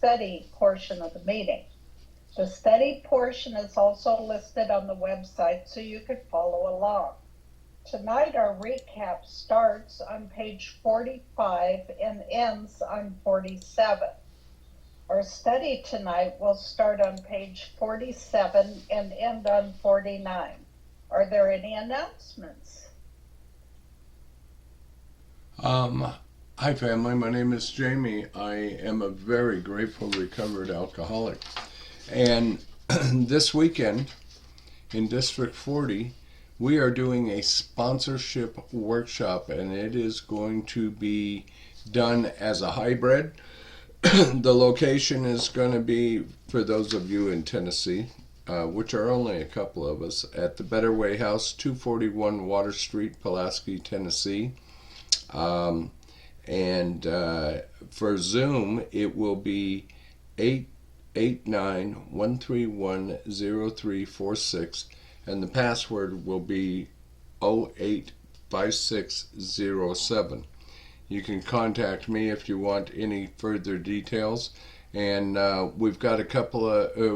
study portion of the meeting. The study portion is also listed on the website so you can follow along. Tonight our recap starts on page 45 and ends on 47. Our study tonight will start on page 47 and end on 49. Are there any announcements? Hi family, my name is Jamie. I am a very grateful recovered alcoholic. And this weekend in District 40, we are doing a sponsorship workshop, and it is going to be done as a hybrid. The location is going to be, for those of you in Tennessee, which are only a couple of us, at the Better Way House, 241 Water Street, Pulaski, Tennessee. For Zoom, it will be 889-131-0346, and the password will be 085607. You can contact me if you want any further details, and we've got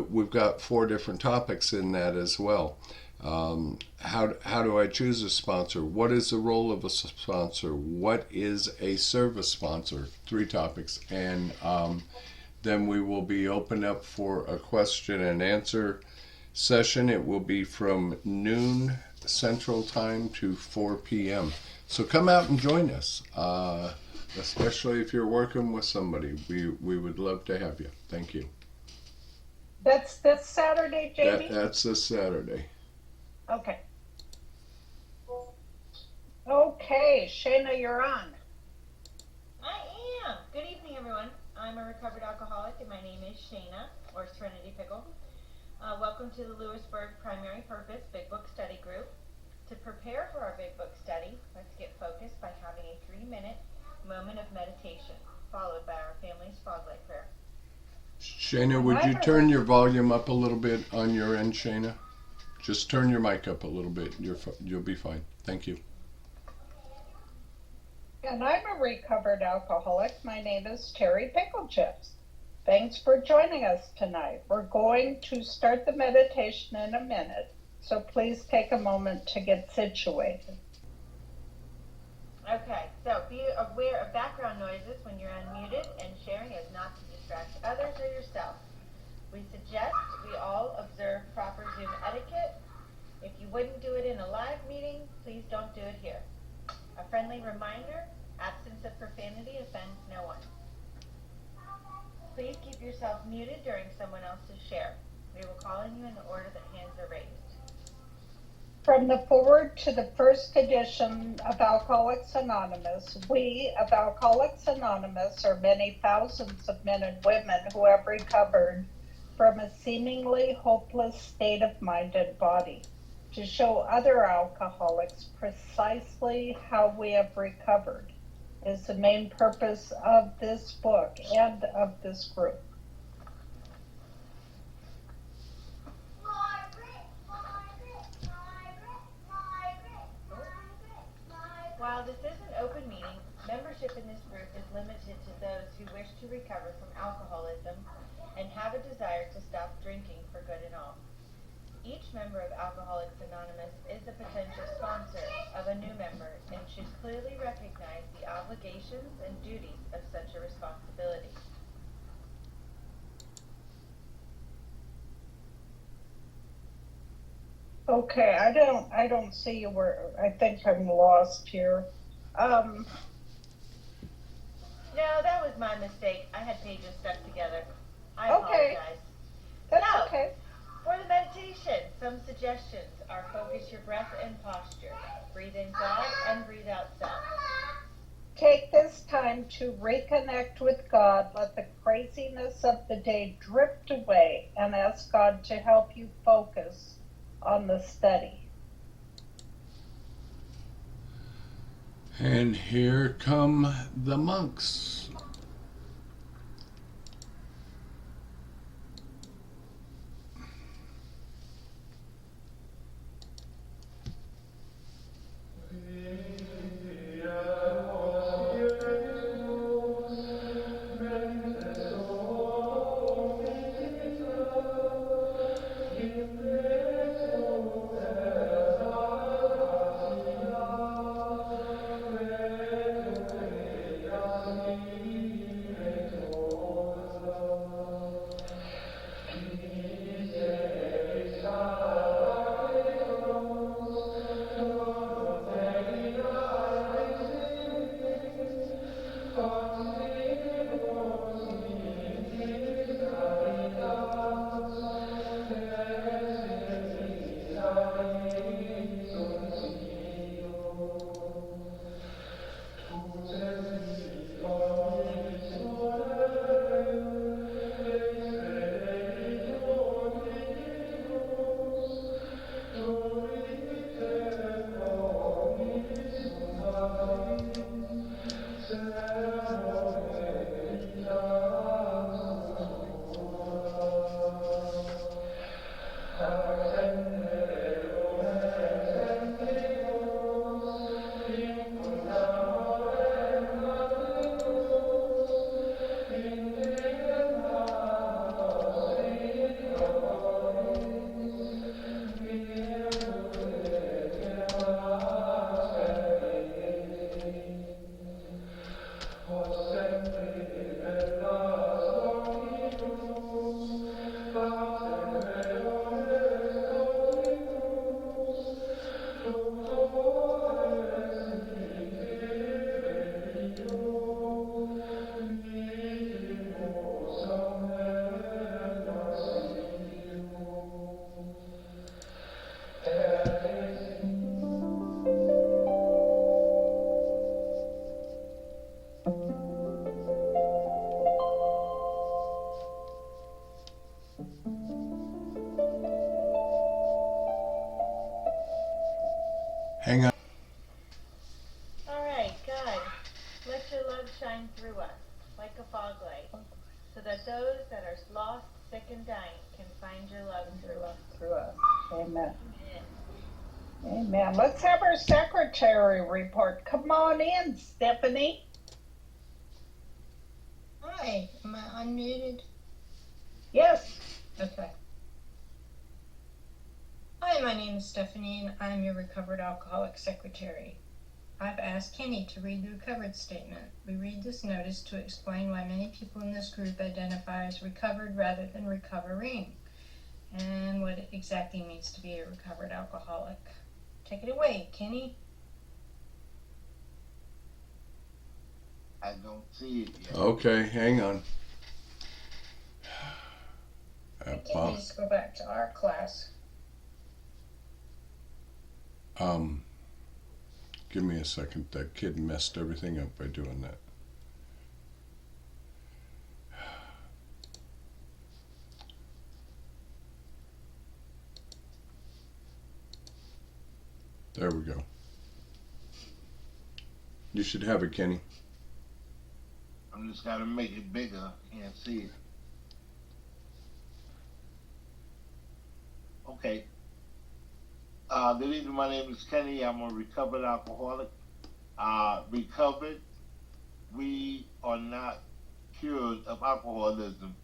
we've got 4 different topics in that as well. How do I choose a sponsor? What is the role of a sponsor? What is a service sponsor? 3 topics. And then we will be open up for a question and answer session. It will be from noon Central Time to 4 p.m. So come out and join us, especially if you're working with somebody. We would love to have you. Thank you. That's this Saturday, Jamie? That's this Saturday. Okay. Okay, Shayna, you're on. I am. Good evening, everyone. I'm a recovered alcoholic, and my name is Shayna, or Serenity Pickle. Welcome to the Lppbbsg Primary Purpose Big Book Study Group. To prepare for our Big Book study, let's get focused by having a 3-minute moment of meditation, followed by our family's frog-like prayer. Shayna, would you turn your volume up a little bit on your end, Shayna? Just turn your mic up a little bit. You'll be fine. Thank you. And I'm a recovered alcoholic. My name is Terry Pickle Chips. Thanks for joining us tonight. We're going to start the meditation in a minute, so please take a moment to get situated. Okay, so be aware of background noises when you're unmuted, and sharing is not to distract others or yourself. We suggest we all observe proper Zoom etiquette. If you wouldn't do it in a live meeting, please don't do it here. A friendly reminder, absence of profanity offends no one. Please keep yourself muted during someone else's share. We will call on you in the order that hands are raised. From the foreword to the first edition of Alcoholics Anonymous, we of Alcoholics Anonymous are many thousands of men and women who have recovered from a seemingly hopeless state of mind and body, to show other alcoholics precisely how we have recovered is the main purpose of this book and of this group. While this is an open meeting, membership in this group is limited to those who wish to recover from alcoholism and have a desire to stop drinking for good and all. Each member of Alcoholics Anonymous is a potential sponsor of a new member and should clearly recognize the obligations and duties of such a responsibility. Okay, I don't see you where, I think I'm lost here. No, that was my mistake. I had pages stuck together. I apologize. That's So, okay. For the meditation, some suggestions are focus your breath and posture. Breathe in God and breathe out self. Take this time to reconnect with God. Let the craziness of the day drift away and ask God to help you focus on the study. And here come the monks. that those that are lost, sick, and dying can find your love through us. Amen. Amen. Let's have our secretary report. Come on in, Stephanie. Hi, am I unmuted? Yes. Okay. Hi, my name is Stephanie, and I'm your recovered alcoholic secretary. I've asked Kenny to read the recovered statement. We read this notice to explain why many people in this group identify as recovered rather than recovering, and what it exactly means to be a recovered alcoholic. Take it away, Kenny. I don't see it yet. Okay, hang on. Can we just go back to our class? Give me a second. That kid messed everything up by doing that. There we go. You should have it, Kenny. I'm just gotta make it bigger. Can't see it. Okay. Good evening. My name is Kenny. I'm a recovered alcoholic. Recovered. We are not cured of alcoholism.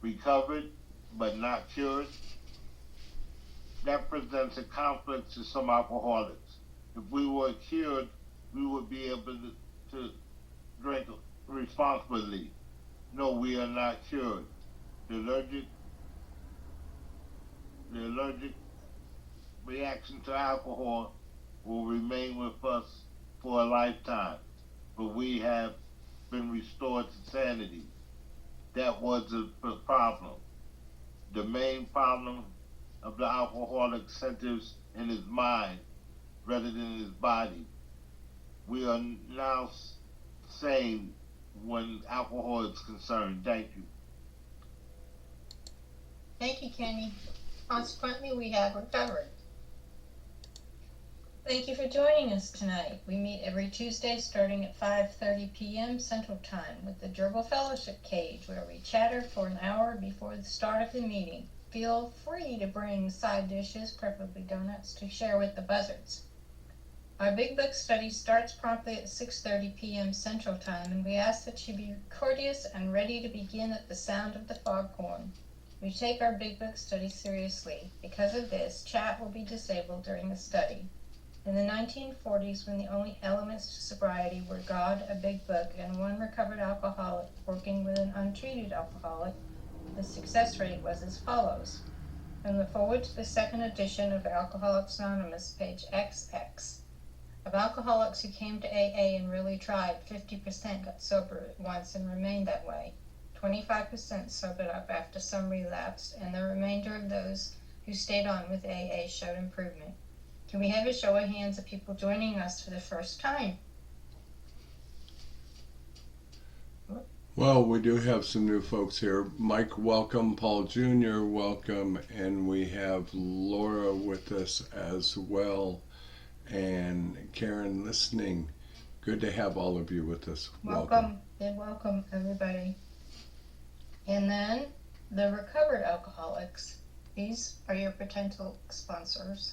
Recovered, but not cured. That presents a conflict to some alcoholics. If we were cured, we would be able to drink responsibly. No, we are not cured. The allergic reaction to alcohol will remain with us for a lifetime, but we have been restored to sanity. That was the problem. The main problem of the alcoholic centers in his mind rather than his body. We are now sane when alcohol is concerned. Thank you. Thank you, Kenny. Consequently, we have recovered. Thank you for joining us tonight. We meet every Tuesday starting at 5:30 p.m. Central Time with the Gerbil Fellowship Cage, where we chatter for an hour before the start of the meeting. Feel free to bring side dishes, preferably donuts, to share with the buzzards. Our Big Book study starts promptly at 6:30 p.m. Central Time, and we ask that you be courteous and ready to begin at the sound of the foghorn. We take our Big Book study seriously. Because of this, chat will be disabled during the study. In the 1940s, when the only elements to sobriety were God, a big book, and one recovered alcoholic working with an untreated alcoholic, the success rate was as follows. And the forward to the second edition of Alcoholics Anonymous, page XX. Of alcoholics who came to AA and really tried, 50% got sober at once and remained that way. 25% sobered up after some relapsed, and the remainder of those who stayed on with AA showed improvement. Can we have a show of hands of people joining us for the first time? Well, we do have some new folks here. Mike, welcome. Paul Jr., welcome. And we have Laura with us as well. And Karen listening. Good to have all of you with us. Welcome. And welcome, everybody. And then the recovered alcoholics. These are your potential sponsors.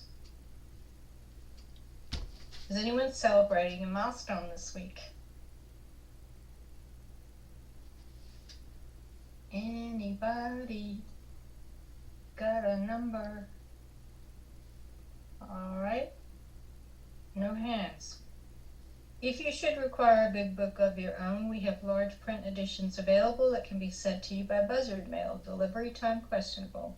Is anyone celebrating a milestone this week? Anybody got a number? All right. No hands. If you should require a big book of your own, we have large print editions available that can be sent to you by buzzard mail. Delivery time questionable.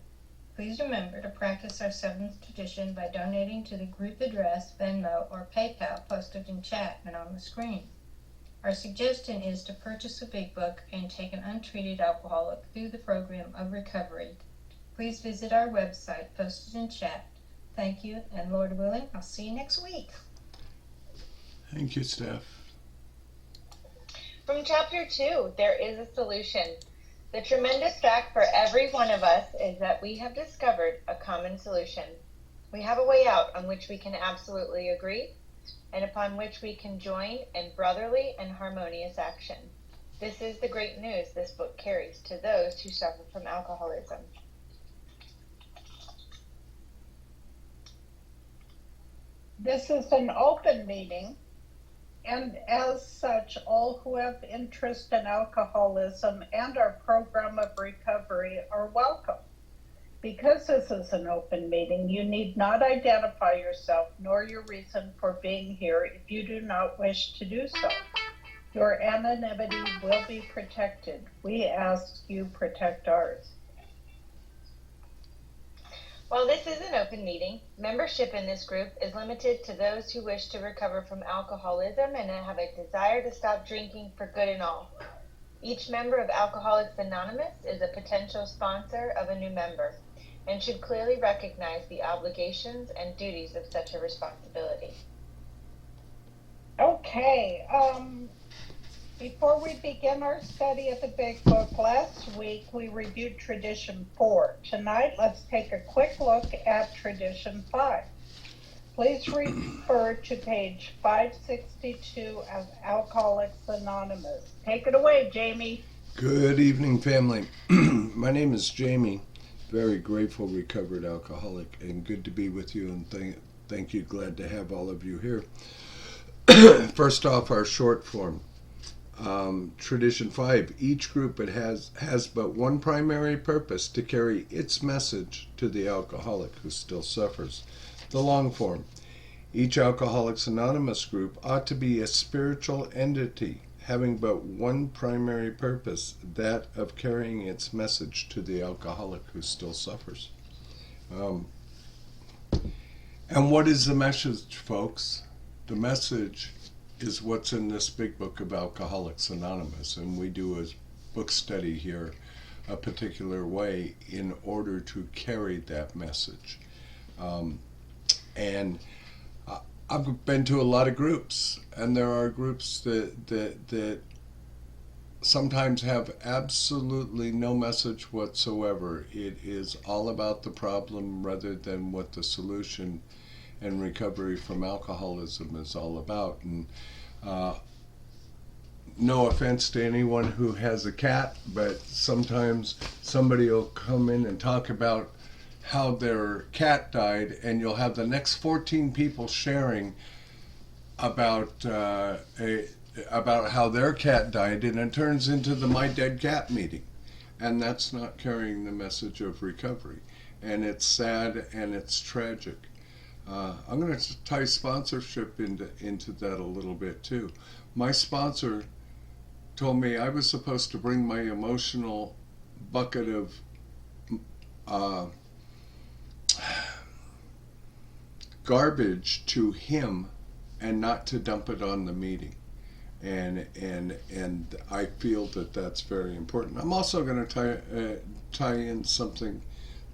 Please remember to practice our 7th tradition by donating to the group address, Venmo, or PayPal posted in chat and on the screen. Our suggestion is to purchase a big book and take an untreated alcoholic through the program of recovery. Please visit our website posted in chat. Thank you, and Lord willing, I'll see you next week. Thank you, Steph. From chapter 2, there is a solution. The tremendous fact for every one of us is that we have discovered a common solution. We have a way out on which we can absolutely agree, and upon which we can join in brotherly and harmonious action. This is the great news this book carries to those who suffer from alcoholism. This is an open meeting, and as such, all who have interest in alcoholism and our program of recovery are welcome. Because this is an open meeting, you need not identify yourself nor your reason for being here if you do not wish to do so. Your anonymity will be protected. We ask you protect ours. While this is an open meeting, membership in this group is limited to those who wish to recover from alcoholism and have a desire to stop drinking for good and all. Each member of Alcoholics Anonymous is a potential sponsor of a new member and should clearly recognize the obligations and duties of such a responsibility. Okay, before we begin our study of the Big Book, last week we reviewed Tradition 4. Tonight, let's take a quick look at Tradition 5. Please refer to page 562 of Alcoholics Anonymous. Take it away, Jamie. Good evening, family. My name is Jamie. Very grateful recovered alcoholic, and good to be with you, and thank you. Glad to have all of you here. First off, our short form. Tradition 5, each group has but one primary purpose: to carry its message to the alcoholic who still suffers. The long form, each Alcoholics Anonymous group ought to be a spiritual entity having but one primary purpose, that of carrying its message to the alcoholic who still suffers. And what is the message, folks? The message is what's in this big book of Alcoholics Anonymous, and we do a book study here a particular way in order to carry that message. And I've been to a lot of groups, and there are groups that sometimes have absolutely no message whatsoever. It is all about the problem rather than what the solution and recovery from alcoholism is all about. And no offense to anyone who has a cat, but sometimes somebody will come in and talk about how their cat died, and you'll have the next 14 people sharing about how their cat died, and it turns into the My Dead Cat meeting. And that's not carrying the message of recovery. And it's sad and it's tragic. I'm going to tie sponsorship into that a little bit too. My sponsor told me I was supposed to bring my emotional bucket of garbage to him and not to dump it on the meeting. And I feel that that's very important. I'm also going to tie in something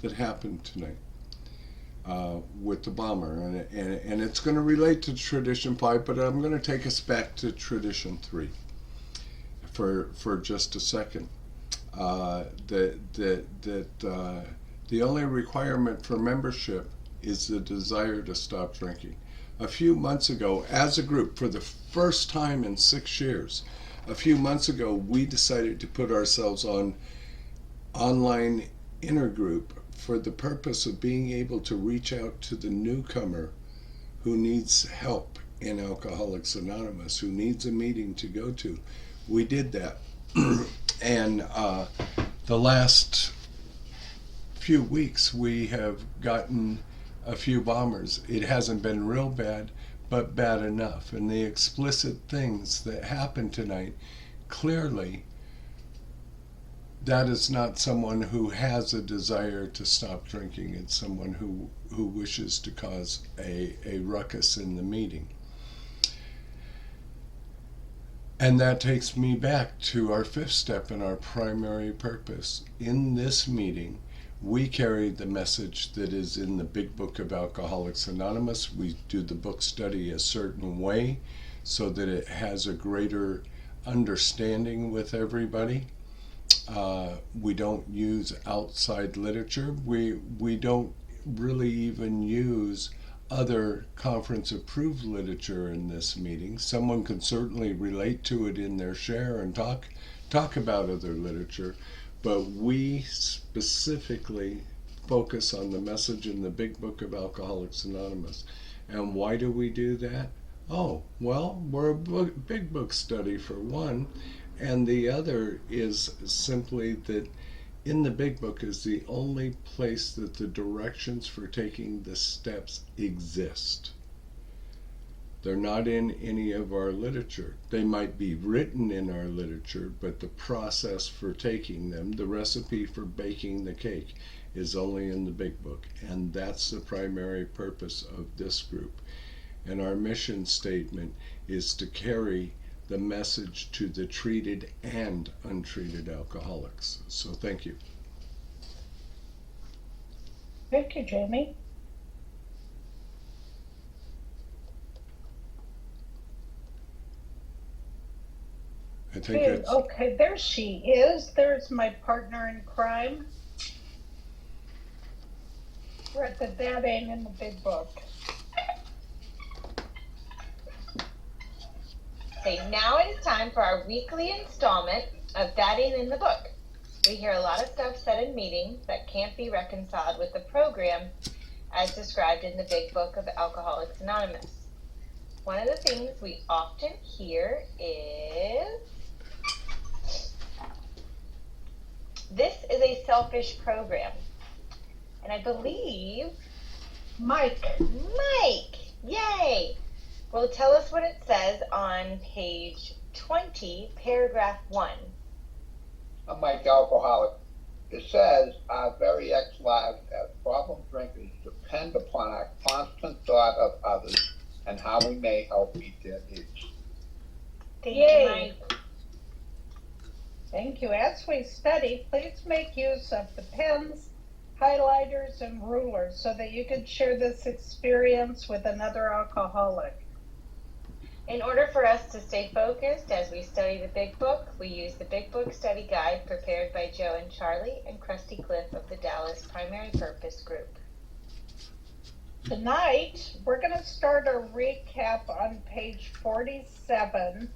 that happened tonight with the bomber, and it's going to relate to Tradition 5, but I'm going to take us back to Tradition 3 for just a second. The only requirement for membership is the desire to stop drinking. A few months ago, as a group, for the first time in 6 years, a few months ago, we decided to put ourselves on online intergroup for the purpose of being able to reach out to the newcomer who needs help in Alcoholics Anonymous, who needs a meeting to go to. We did that. And the last few weeks, we have gotten a few bombers. It hasn't been real bad, but bad enough. And the explicit things that happened tonight, clearly, that is not someone who has a desire to stop drinking. It's someone who wishes to cause a ruckus in the meeting. And that takes me back to our 5th step and our primary purpose. In this meeting, we carry the message that is in the big book of Alcoholics Anonymous. We do the book study a certain way so that it has a greater understanding with everybody. We don't use outside literature. We don't really even use other conference-approved literature in this meeting. Someone can certainly relate to it in their share and talk talk about other literature, but we specifically focus on the message in the Big Book of Alcoholics Anonymous. And why do we do that? Oh, well, we're a big book study for one, and the other is simply that in the Big Book is the only place that the directions for taking the steps exist. They're not in any of our literature. They might be written in our literature, but the process for taking them, the recipe for baking the cake, is only in the Big Book. And that's the primary purpose of this group. And our mission statement is to carry the message to the treated and untreated alcoholics. So thank you. Thank you, Jamie. I think it's Okay, there she is. There's my partner in crime. That ain't in the Big Book. Okay, now it is time for our weekly installment of That Ain't in the Book. We hear a lot of stuff said in meetings that can't be reconciled with the program as described in the Big Book of Alcoholics Anonymous. One of the things we often hear is, this is a selfish program. And I believe Mike, yay, will tell us what it says on page 20, paragraph 1. I'm Mike Alcoholic. It says our very ex-lives as problem drinkers depend upon our constant thought of others and how we may help meet their needs. Thank Yay. you, Mike. thank you. As we study, please make use of the pens, highlighters, and rulers so that you can share this experience with another alcoholic. In order for us to stay focused as we study the Big Book, we use the Big Book Study Guide prepared by Joe and Charlie and Krusty Cliff of the Dallas Primary Purpose Group. Tonight, we're going to start a recap on page 47,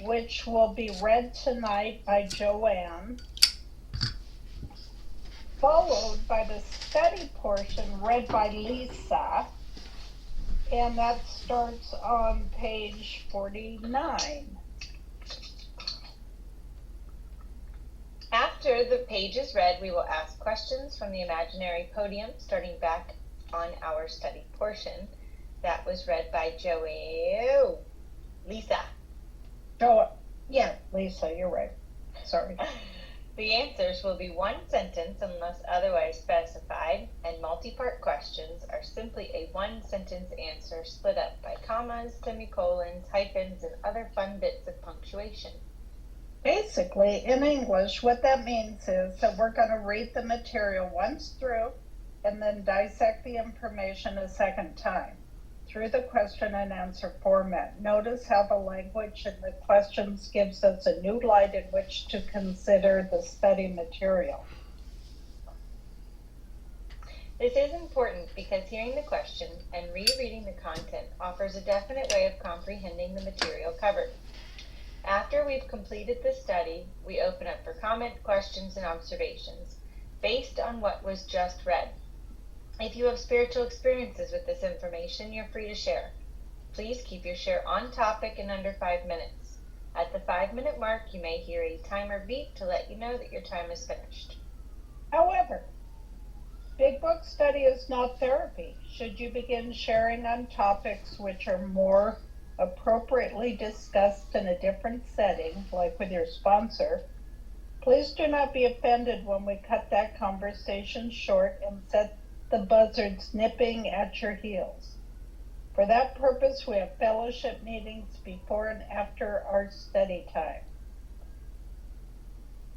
which will be read tonight by Joanne, followed by the study portion read by Lisa, and that starts on page 49. After the page is read, we will ask questions from the imaginary podium, starting back on our study portion. That was read by Lisa. Oh, yeah, Lisa, you're right. Sorry. The answers will be one sentence unless otherwise specified, and multi-part questions are simply a one-sentence answer split up by commas, semicolons, hyphens, and other fun bits of punctuation. Basically, in English, what that means is that we're going to read the material once through and then dissect the information a second time through the question and answer format. Notice how the language in the questions gives us a new light in which to consider the study material. This is important because hearing the question and rereading the content offers a definite way of comprehending the material covered. After we've completed the study, we open up for comment, questions, and observations based on what was just read. If you have spiritual experiences with this information, you're free to share. Please keep your share on topic and under 5 minutes. At the 5-minute mark, you may hear a timer beep to let you know that your time is finished. However, Big Book study is not therapy. Should you begin sharing on topics which are more appropriately discussed in a different setting, like with your sponsor, please do not be offended when we cut that conversation short and set the buzzards nipping at your heels. For that purpose, we have fellowship meetings before and after our study time.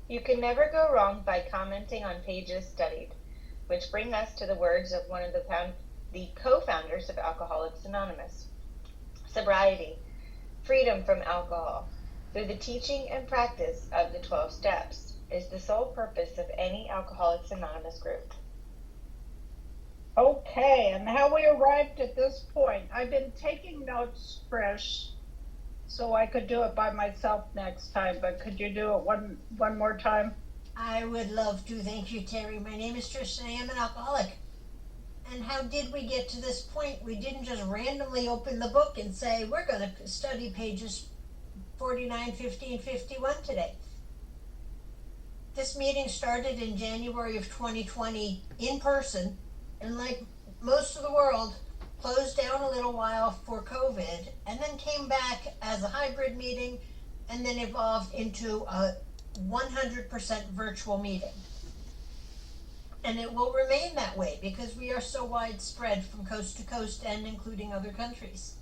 You can never go wrong by commenting on pages studied, which bring us to the words of one of the co-founders of Alcoholics Anonymous. Sobriety, freedom from alcohol, through the teaching and practice of the 12 steps, is the sole purpose of any Alcoholics Anonymous group. Okay, and how we arrived at this point. I've been taking notes fresh so I could do it by myself next time, but could you do it one more time? I would love to. Thank you, Terry. My name is Trish and I am an alcoholic. And how did we get to this point? We didn't just randomly open the book and say, we're going to study pages 49, 50, and 51 today. This meeting started in January of 2020 in person, and like most of the world, closed down a little while for COVID, and then came back as a hybrid meeting, and then evolved into a 100% virtual meeting. And it will remain that way because we are so widespread from coast to coast and including other countries.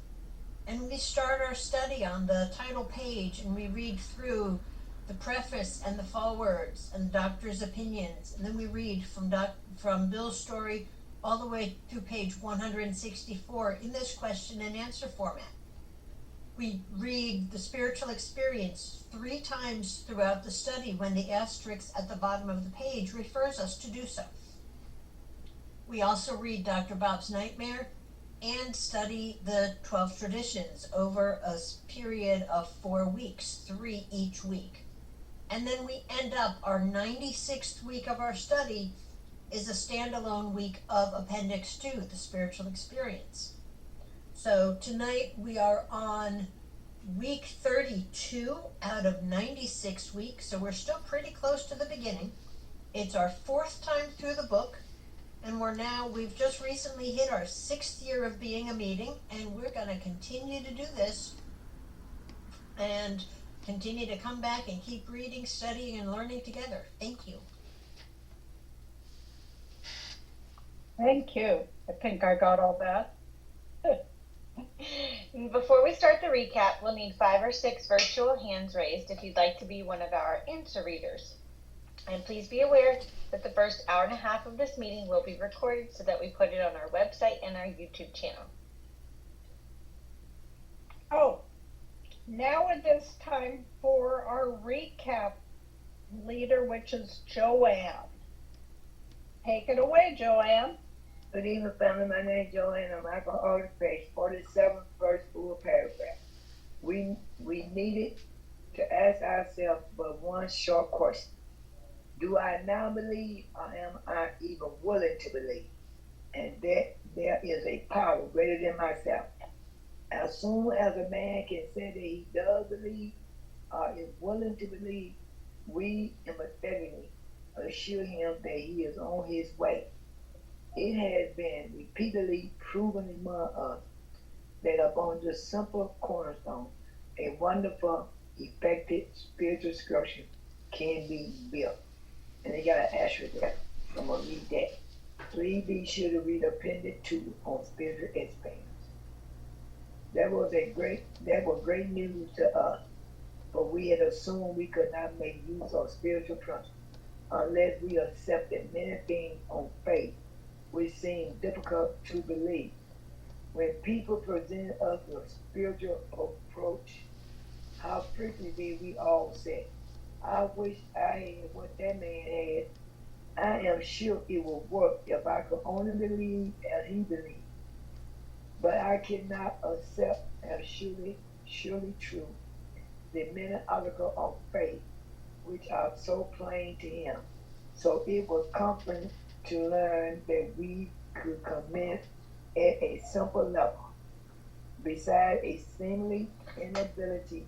And we start our study on the title page and we read through the preface and the forewords and the doctor's opinions, and then we read from Bill's story all the way to page 164 in this question and answer format. We read the spiritual experience 3 times throughout the study when the asterisk at the bottom of the page refers us to do so. We also read Dr. Bob's Nightmare and study the 12 traditions over a period of 4 weeks, 3 each week. And then we end up, our 96th week of our study is a standalone week of Appendix 2, the spiritual experience. So tonight we are on week 32 out of 96 weeks, so we're still pretty close to the beginning. It's our 4th time through the book, and we've just recently hit our 6th year of being a meeting, and we're going to continue to do this and continue to come back and keep reading, studying, and learning together. Thank you. Thank you. I think I got all that. Before we start the recap, we'll need 5 or 6 virtual hands raised if you'd like to be one of our answer readers. And please be aware that the first hour and a half of this meeting will be recorded so that we put it on our website and our YouTube channel. Oh, now it is time for our recap leader, which is Joanne. Take it away, Joanne. Good evening, family. My name is Joanne. I'm alcoholic, page 47, first full paragraph. We needed to ask ourselves but one short question. Do I now believe, or am I even willing to believe? And that there is a power greater than myself. As soon as a man can say that he does believe or is willing to believe, we emphatically assure him that he is on his way. It has been repeatedly proven among us that upon this simple cornerstone, a wonderful, effective spiritual structure can be built. And they got an asterisk there. I'm going to read that. Please be sure to read Appendix 2 on spiritual experience. That was great news to us, but we had assumed we could not make use of spiritual principles unless we accepted many things on faith which seem difficult to believe. When people present us with a spiritual approach, how frequently we all say, I wish I had what that man had. I am sure it will work if I could only believe as he believed. But I cannot accept as surely true the many articles of faith which are so plain to him. So it was comforting to learn that we could commence at a simple level. Besides a seemingly inability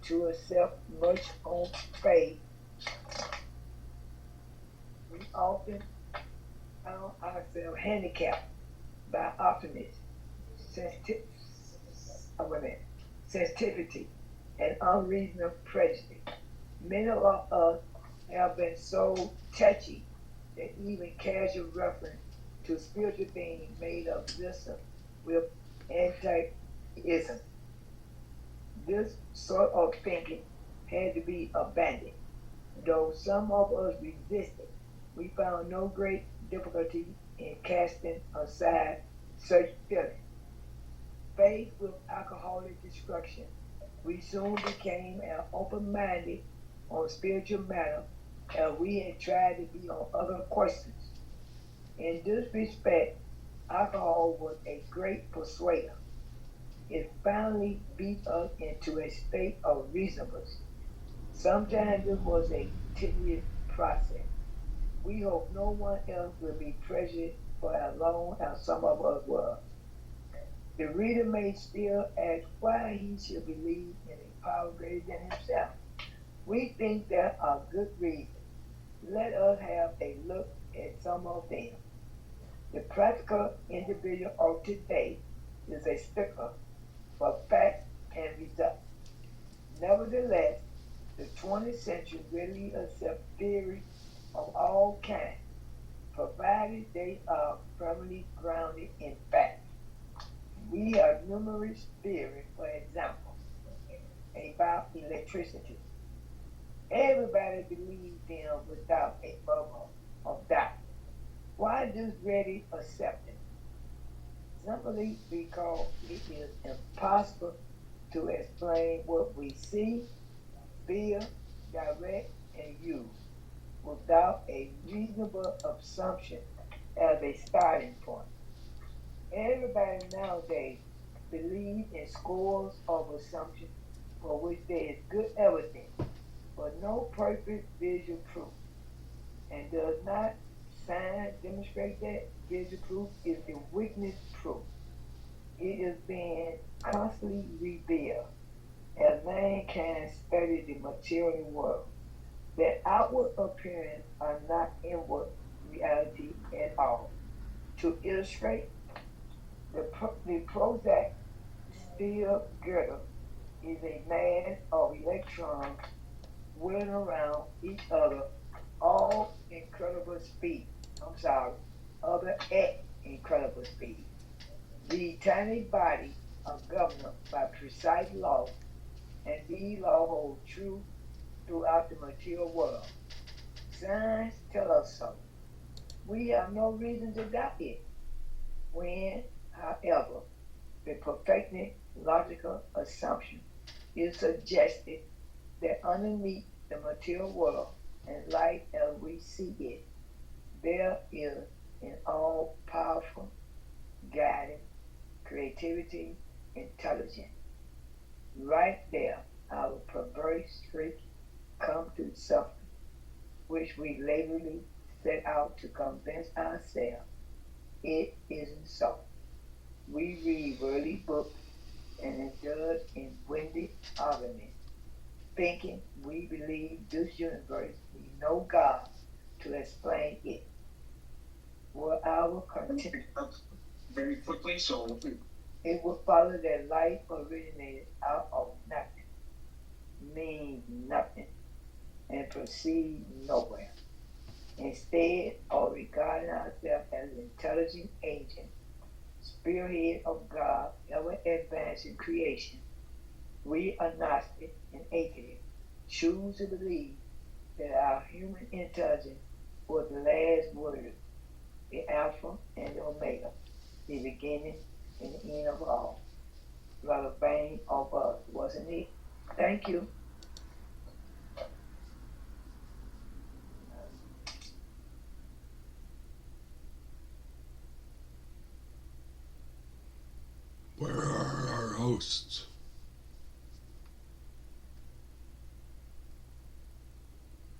to accept much on faith, we often found ourselves handicapped by optimism, sensitivity, and unreasonable prejudice. Many of us have been so touchy that even casual reference to spiritual things made us listen with anti-ism. This sort of thinking had to be abandoned. Though some of us resisted, we found no great difficulty in casting aside such feelings. Faced with alcoholic destruction, we soon became open-minded on spiritual matters, and we had tried to be on other questions. In this respect, alcohol was a great persuader. It finally beat us into a state of reasonableness. Sometimes it was a tedious process. We hope no one else will be pressured for as long as some of us were. The reader may still ask why he should believe in a power greater than himself. We think there are good reasons. Let us have a look at some of them. The practical individual of today is a stickler for facts and results. Nevertheless, the 20th century really accepts theory of all kinds, provided they are firmly grounded in fact. We have numerous theories, for example, about electricity. Everybody believes them without a bubble of doubt. Why does ready accept it? Simply because it is impossible to explain what we see, feel, direct, and use without a reasonable assumption as a starting point. Everybody nowadays believes in scores of assumptions for which there is good evidence, but no perfect visual proof. And does not science demonstrate that visual proof is the witness proof? It is being constantly revealed as mankind studies the material world, that outward appearance are not inward reality at all. To illustrate, the Prozac steel girdle is a mass of electrons whirling around each other, all incredible speed. I'm sorry, other at incredible speed. The tiny bodies are governed by precise laws, and these laws hold true throughout the material world. Science tells us so. We have no reason to doubt it. When, however, the perfectly logical assumption is suggested that underneath the material world and life as we see it, there is an all powerful, guiding, creativity, intelligence. Right there, our perverse streak come to something which we laboriously set out to convince ourselves it isn't so. We read worldly books and indulge in windy arguments, thinking we believe this universe need no God to explain it. Were our content very quickly, so it would follow that life originated out of nothing, means nothing, and proceed nowhere. Instead of regarding ourselves as an intelligent agent, spearhead of God, ever advancing creation, we agnostics and atheists choose to believe that our human intelligence was the last word, the Alpha and the Omega, the beginning and the end of all. Rather vain of us, wasn't it? Thank you. Where are our hosts?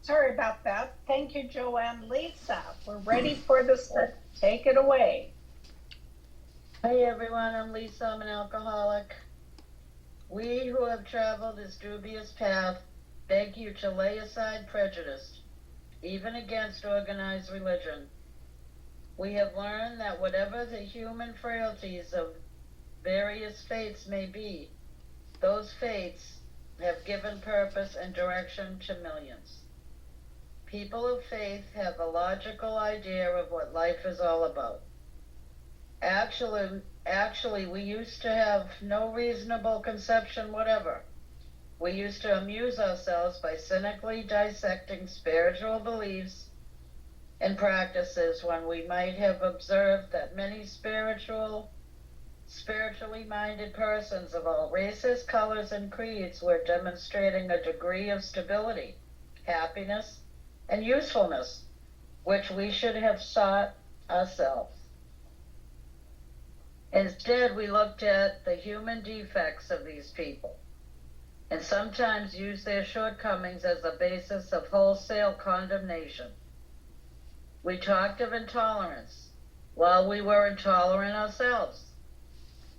Sorry about that. Thank you, Joanne. Lisa, we're ready for the set. Take it away. Hey everyone, I'm Lisa. I'm an alcoholic. We who have traveled this dubious path beg you to lay aside prejudice, even against organized religion. We have learned that whatever the human frailties of various faiths may be, those faiths have given purpose and direction to millions. People of faith have a logical idea of what life is all about. Actually, we used to have no reasonable conception whatever. We used to amuse ourselves by cynically dissecting spiritual beliefs and practices when we might have observed that many spiritually minded persons of all races, colors, and creeds were demonstrating a degree of stability, happiness, and usefulness, which we should have sought ourselves. Instead, we looked at the human defects of these people and sometimes used their shortcomings as a basis of wholesale condemnation. We talked of intolerance while we were intolerant ourselves.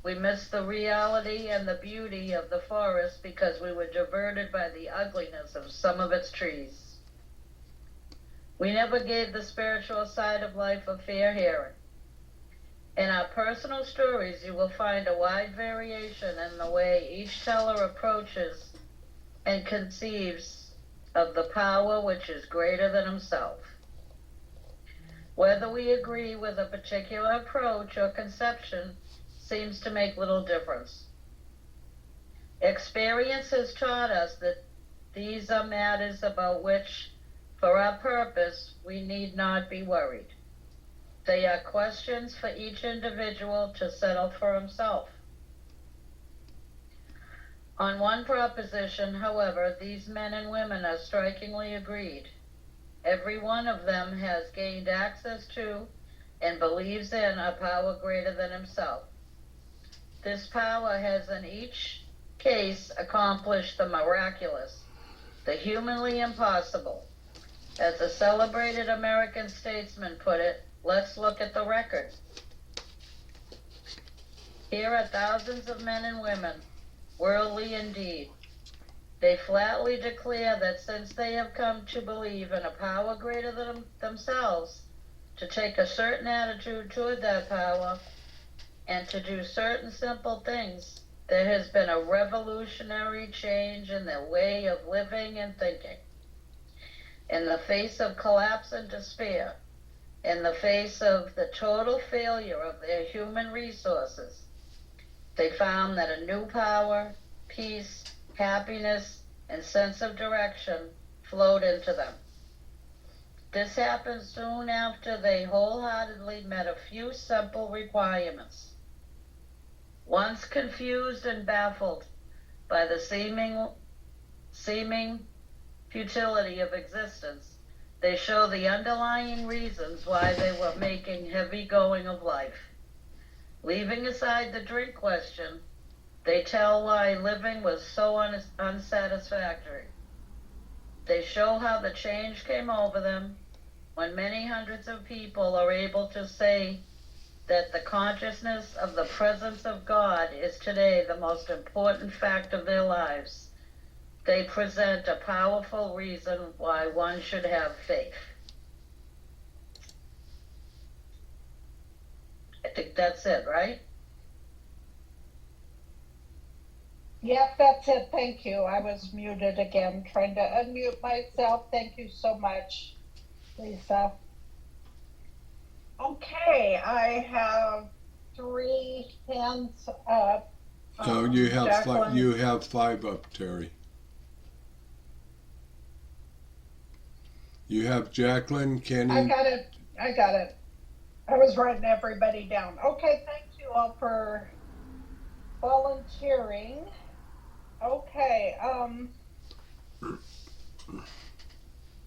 We missed the reality and the beauty of the forest because we were diverted by the ugliness of some of its trees. We never gave the spiritual side of life a fair hearing. In our personal stories, you will find a wide variation in the way each teller approaches and conceives of the power which is greater than himself. Whether we agree with a particular approach or conception seems to make little difference. Experience has taught us that these are matters about which, for our purpose, we need not be worried. They are questions for each individual to settle for himself. On one proposition, however, these men and women are strikingly agreed. Every one of them has gained access to and believes in a power greater than himself. This power has in each case accomplished the miraculous, the humanly impossible. As a celebrated American statesman put it, let's look at the record. Here are thousands of men and women, worldly indeed. They flatly declare that since they have come to believe in a power greater than themselves, to take a certain attitude toward that power, and to do certain simple things, there has been a revolutionary change in their way of living and thinking. In the face of collapse and despair, in the face of the total failure of their human resources, they found that a new power, peace, happiness, and sense of direction flowed into them. This happened soon after they wholeheartedly met a few simple requirements. Once confused and baffled by the seeming futility of existence, they show the underlying reasons why they were making heavy going of life. Leaving aside the drink question, they tell why living was so unsatisfactory. They show how the change came over them when many hundreds of people are able to say that the consciousness of the presence of God is today the most important fact of their lives. They present a powerful reason why one should have faith. I think that's it, right? Yep, that's it. Thank you. I was muted again, trying to unmute myself. Thank you so much, Lisa. Okay, I have 3 hands up. No, you have Jacqueline. you have 5 up, Terry. You have Jacqueline, Kenny. I got it. I was writing everybody down. Okay, thank you all for volunteering. Okay,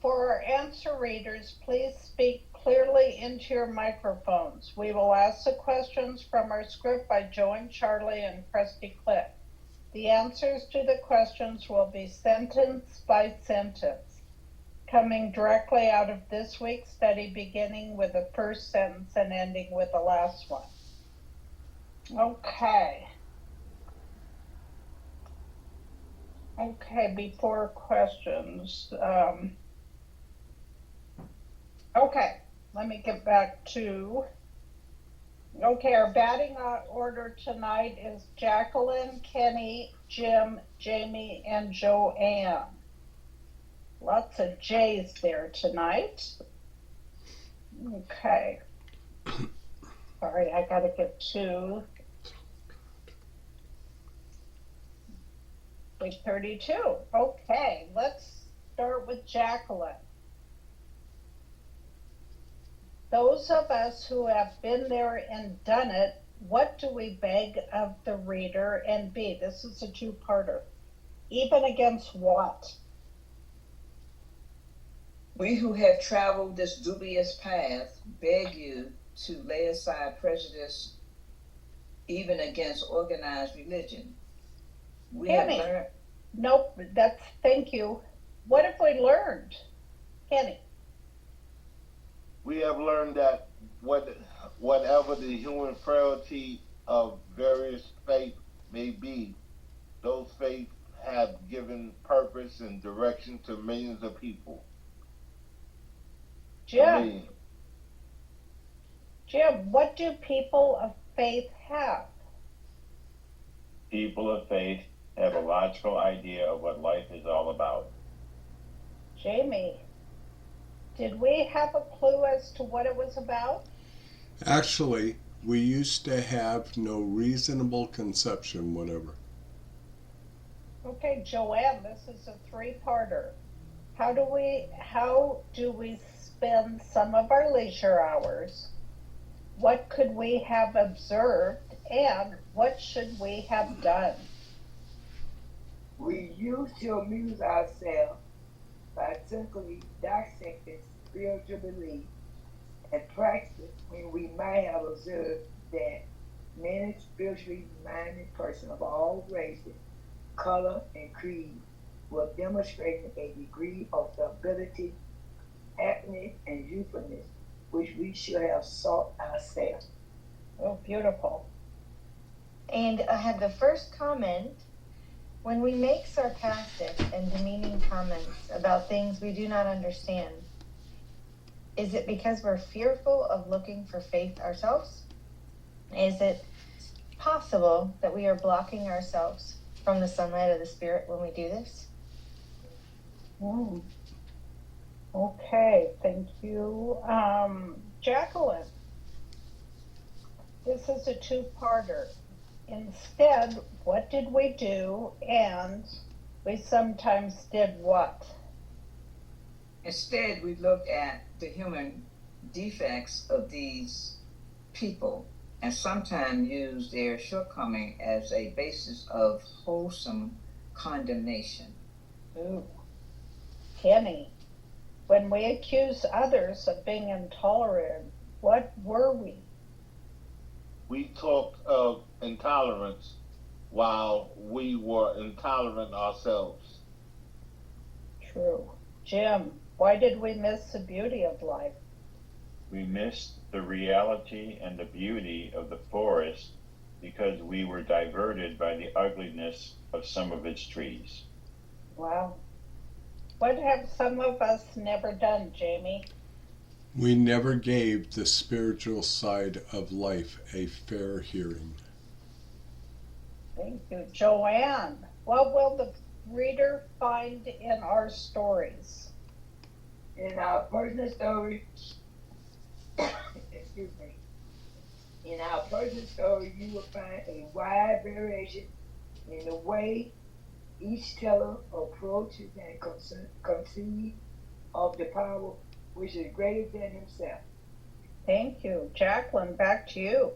for our answer readers, please speak clearly into your microphones. We will ask the questions from our script by Joe and Charlie and Krusty Cliff. The answers to the questions will be sentence by sentence, coming directly out of this week's study, beginning with the first sentence and ending with the last one. Okay. Okay, before questions, okay, let me get back to, okay, our batting order tonight is Jacqueline, Kenny, Jim, Jamie, and Joanne. Lots of J's there tonight. Okay. Sorry, I gotta get to 32. Okay, let's start with Jacqueline. Those of us who have been there and done it, what do we beg of the reader? And B, this is a 2-parter. Even against what? We who have traveled this dubious path beg you to lay aside prejudice even against organized religion. We Kenny. have learned. Nope, thank you. What have we learned? Kenny. We have learned that whatever the human frailty of various faiths may be, those faiths have given purpose and direction to millions of people. Jim, what do people of faith have? People of faith have a logical idea of what life is all about. Jamie, did we have a clue as to what it was about? Actually, we used to have no reasonable conception whatever. Okay, Joanne, this is a three-parter. How do we spend some of our leisure hours? What could we have observed, and what should we have done? We used to amuse ourselves by simply dissecting spiritual belief and practice when we might have observed that many spiritually minded persons of all races, color, and creed were demonstrating a degree of stability, happiness, and youthfulness which we should have sought ourselves. Oh, beautiful. And I had the first comment: when we make sarcastic and demeaning comments about things we do not understand, is it because we're fearful of looking for faith ourselves? Is it possible that we are blocking ourselves from the sunlight of the Spirit when we do this? Okay, thank you. Jacqueline, this is a two-parter. Instead, what did we do, and we sometimes did what? Instead, we looked at the human defects of these people and sometimes used their shortcoming as a basis of wholesome condemnation. Ooh. Kenny, when we accuse others of being intolerant, what were we? We talked of intolerance while we were intolerant ourselves. True. Jim, why did we miss the beauty of life? We missed the reality and the beauty of the forest because we were diverted by the ugliness of some of its trees. Wow. What have some of us never done, Jamie? We never gave the spiritual side of life a fair hearing. Thank you. Joanne, what will the reader find in our stories? In our personal story, excuse me, in our personal story, you will find a wide variation in the way each teller approaches and conceives of the power which is greater than himself. Thank you. Jacqueline, back to you.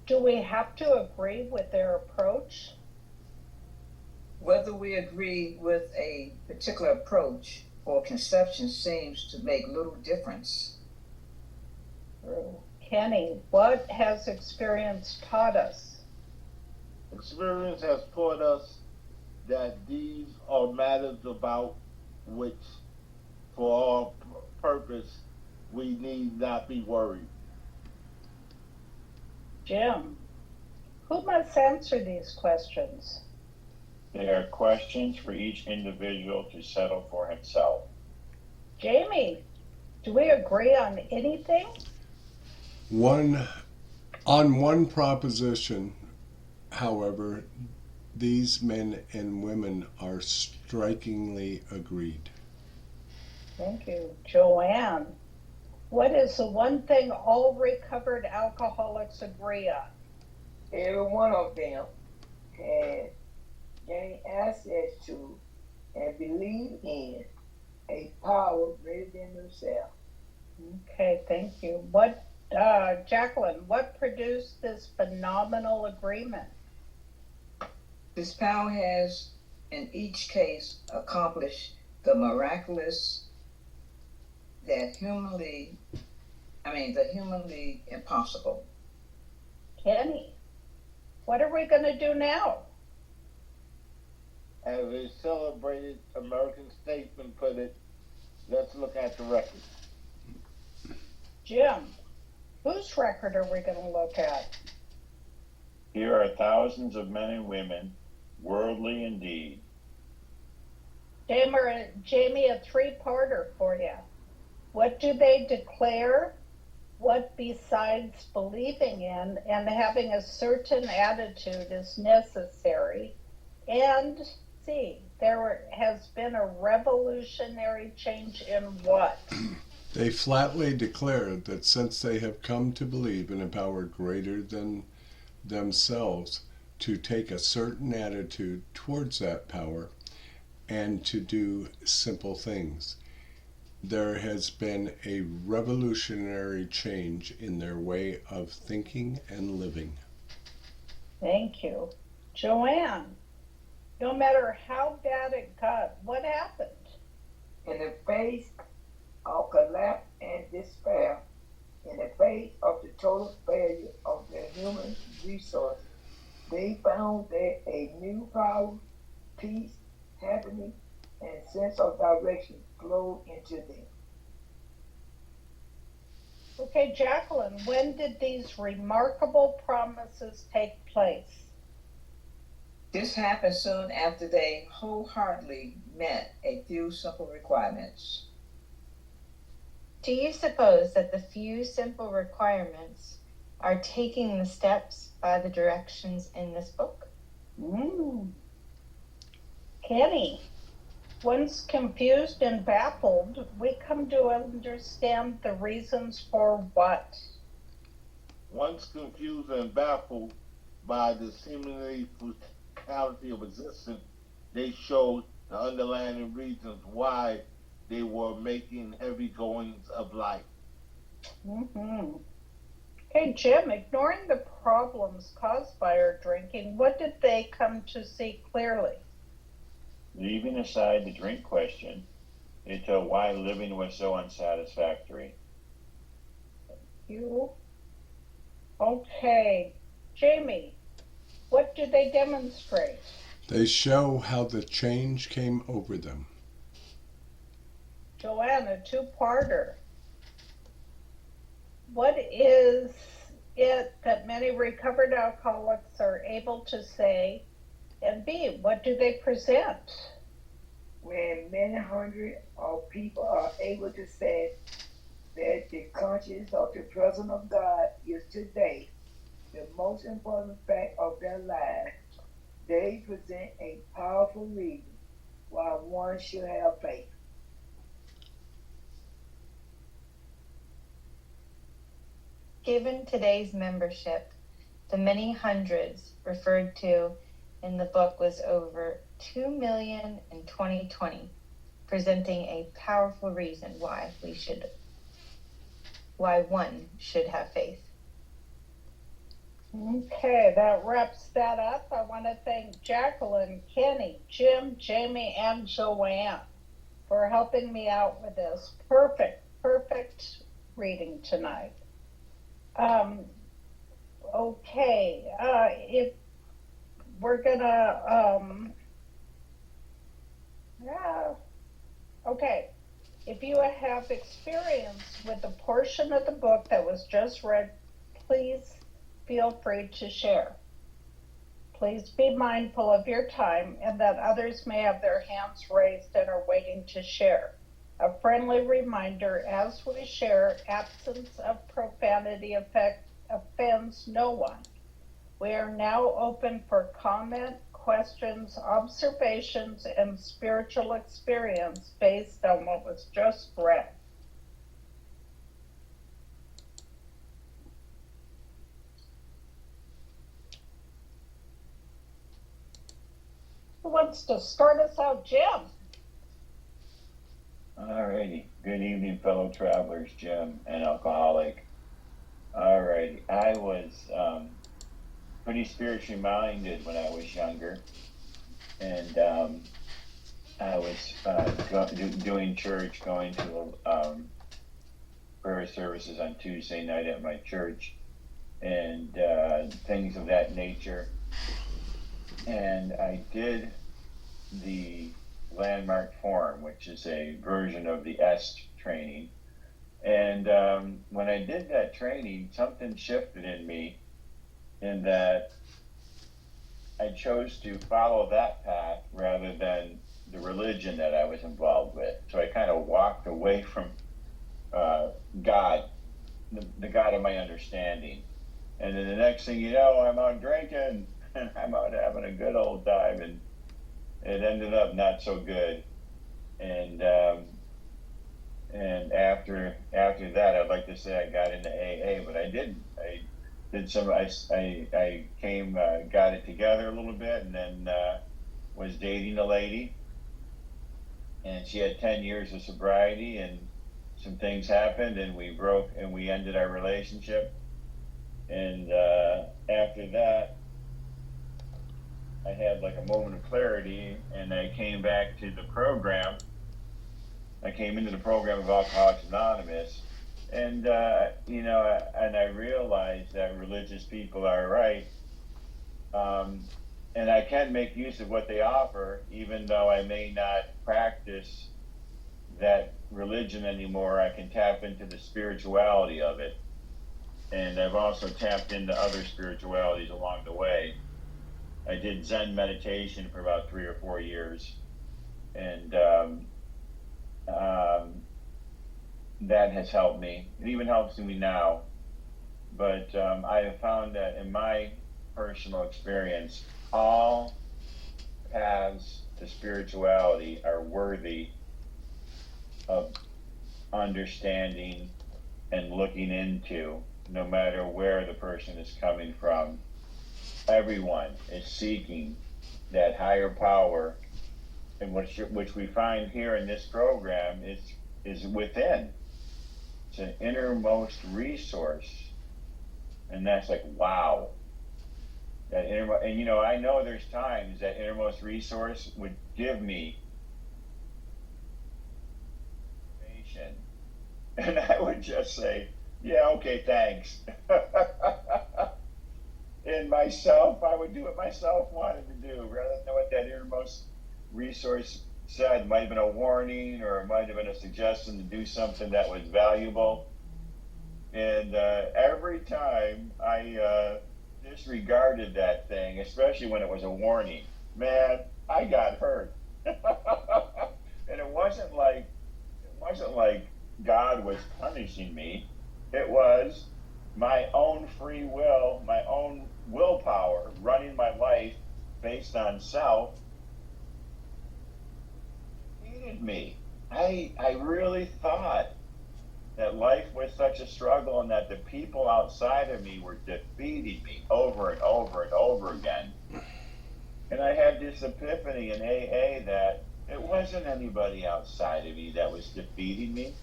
Do we have to agree with their approach? Whether we agree with a particular approach or conception seems to make little difference. True. Kenny, what has experience taught us? Experience has taught us that these are matters about which, for our purpose, we need not be worried. Jim, who must answer these questions? They are questions for each individual to settle for himself. Jamie, do we agree on anything? On one proposition, however, these men and women are strikingly agreed. Thank you. Joanne, what is the one thing all recovered alcoholics agree on? Every one of them had gained access to and believe in a power greater than themselves. Okay, thank you. Jacqueline, what produced this phenomenal agreement? This power has, in each case, accomplished the miraculous, the humanly impossible. Kenny, what are we going to do now? As a celebrated American statesman put it, let's look at the record. Jim, whose record are we going to look at? Here are thousands of men and women, worldly indeed. Jamie, a three-parter for you. What do they declare? What besides believing in and having a certain attitude is necessary? And C, there has been a revolutionary change in what? They flatly declare that since they have come to believe in a power greater than themselves, to take a certain attitude towards that power and to do simple things. There has been a revolutionary change in their way of thinking and living. Thank you. Joanne, no matter how bad it got, what happened? In the face of collapse and despair, in the face of the total failure of their human resource, they found that a new power, peace, happiness, and sense of direction flowed into them. Okay, Jacqueline, when did these remarkable promises take place? This happened soon after they wholeheartedly met a few simple requirements. Do you suppose that the few simple requirements are taking the steps by the directions in this book? Kenny, once confused and baffled, we come to understand the reasons for what? Once confused and baffled by the seemingly brutality of existence, they showed the underlying reasons why they were making heavy goings of life. Hey, Jim, ignoring the problems caused by our drinking, what did they come to see clearly? Leaving aside the drink question, they told why living was so unsatisfactory. You? Okay. Jamie, what do they demonstrate? They show how the change came over them. Joanne, a two-parter. What is it that many recovered alcoholics are able to say? And B, what do they present? When many hundreds of people are able to say that the conscience of the presence of God is today the most important fact of their lives, they present a powerful reason why one should have faith. Given today's membership, the many hundreds referred to in the book was over 2 million in 2020, presenting a powerful reason why one should have faith. Okay, that wraps that up. I want to thank Jacqueline, Kenny, Jim, Jamie, and Joanne for helping me out with this. Perfect reading tonight. Okay, if we're gonna, okay. If you have experience with the portion of the book that was just read, please feel free to share. Please be mindful of your time and that others may have their hands raised and are waiting to share. A friendly reminder as we share, absence of profanity offends no one. We are now open for comment, questions, observations, and spiritual experience based on what was just read. Who wants to start us out, Jim? Alrighty. Good evening, fellow travelers, Jim, an alcoholic. Alrighty. I was pretty spiritually minded when I was younger, and I was doing church, going to prayer services on Tuesday night at my church, and things of that nature. And I did the Landmark Forum, which is a version of the EST training. And when I did that training, something shifted in me in that I chose to follow that path rather than the religion that I was involved with. So I kind of walked away from God, the God of my understanding. And then the next thing you know, I'm out drinking and I'm out having a good old time, and it ended up not so good. And after that, I'd like to say I got into AA, but I didn't. I did some. I came, got it together a little bit, and then was dating a lady, and she had 10 years of sobriety, and some things happened, and we broke, and we ended our relationship. And after that, I had like a moment of clarity, and I came back to the program. I came into the program of Alcoholics Anonymous, and and I realized that religious people are right, and I can make use of what they offer, even though I may not practice that religion anymore. I can tap into the spirituality of it, and I've also tapped into other spiritualities along the way. I did Zen meditation for about 3 or 4 years, and that has helped me. It even helps me now. But I have found that in my personal experience, all paths to spirituality are worthy of understanding and looking into, no matter where the person is coming from. Everyone is seeking that higher power, and which we find here in this program is within. It's an innermost resource, and that's like, wow. That and I know there's times that innermost resource would give me information, and I would just say, yeah, okay, thanks. And myself, I would do what myself wanted to do, rather than know what that innermost resource said. It might have been a warning, or it might have been a suggestion to do something that was valuable. And every time I disregarded that thing, especially when it was a warning, man, I got hurt. And it wasn't like God was punishing me. It was my own free will, my own willpower, running my life based on self, defeated me. I really thought that life was such a struggle, and that the people outside of me were defeating me over and over and over again. And I had this epiphany in AA that it wasn't anybody outside of me that was defeating me.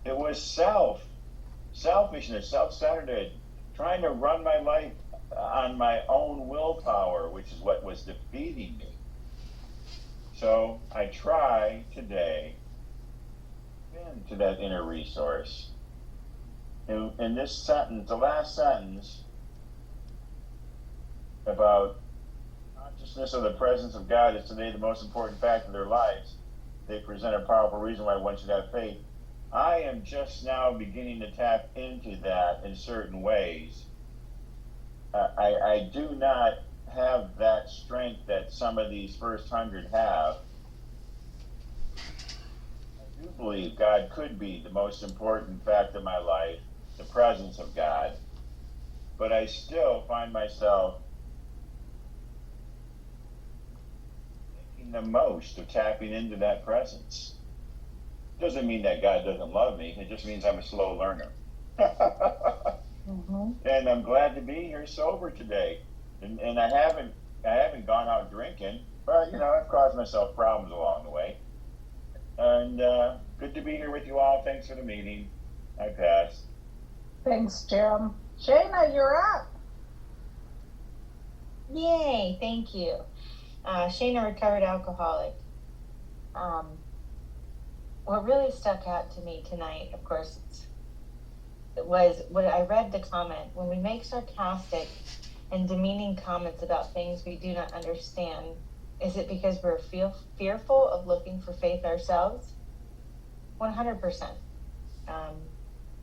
It was selfishness, self-centeredness, trying to run my life on my own willpower, which is what was defeating me. So I try today into that inner resource. In this sentence, the last sentence about consciousness of the presence of God is today the most important fact of their lives. They present a powerful reason why one should have faith. I am just now beginning to tap into that in certain ways. I do not have that strength that some of these first 100 have. I do believe God could be the most important fact of my life, the presence of God. But I still find myself making the most of tapping into that presence. Doesn't mean that God doesn't love me. It just means I'm a slow learner. Mm-hmm. And I'm glad to be here sober today. And I haven't gone out drinking, but I've caused myself problems along the way. And good to be here with you all. Thanks for the meeting. I pass. Thanks, Jim. Shayna, you're up. Yay, thank you. Shayna, recovered alcoholic. What really stuck out to me tonight, of course, it's was when I read the comment, when we make sarcastic and demeaning comments about things we do not understand, is it because we're fearful of looking for faith ourselves? 100%.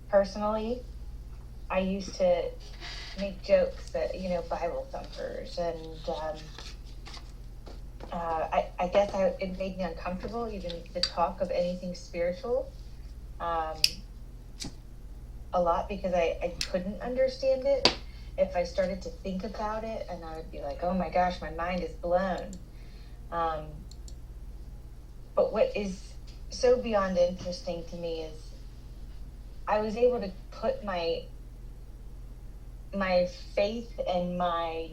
Personally, I used to make jokes that, Bible thumpers, and I guess it made me uncomfortable even to talk of anything spiritual a lot, because I couldn't understand it. If I started to think about it, and I would be like, oh my gosh, my mind is blown. But what is so beyond interesting to me is I was able to put my faith and my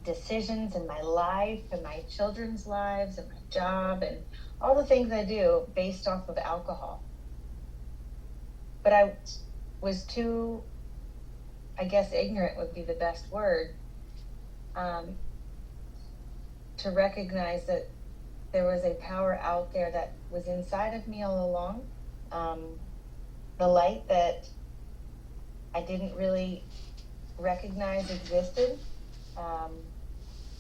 decisions and my life and my children's lives and my job and all the things I do based off of alcohol. But I was too, I guess ignorant would be the best word, to recognize that there was a power out there that was inside of me all along. The light that I didn't really recognize existed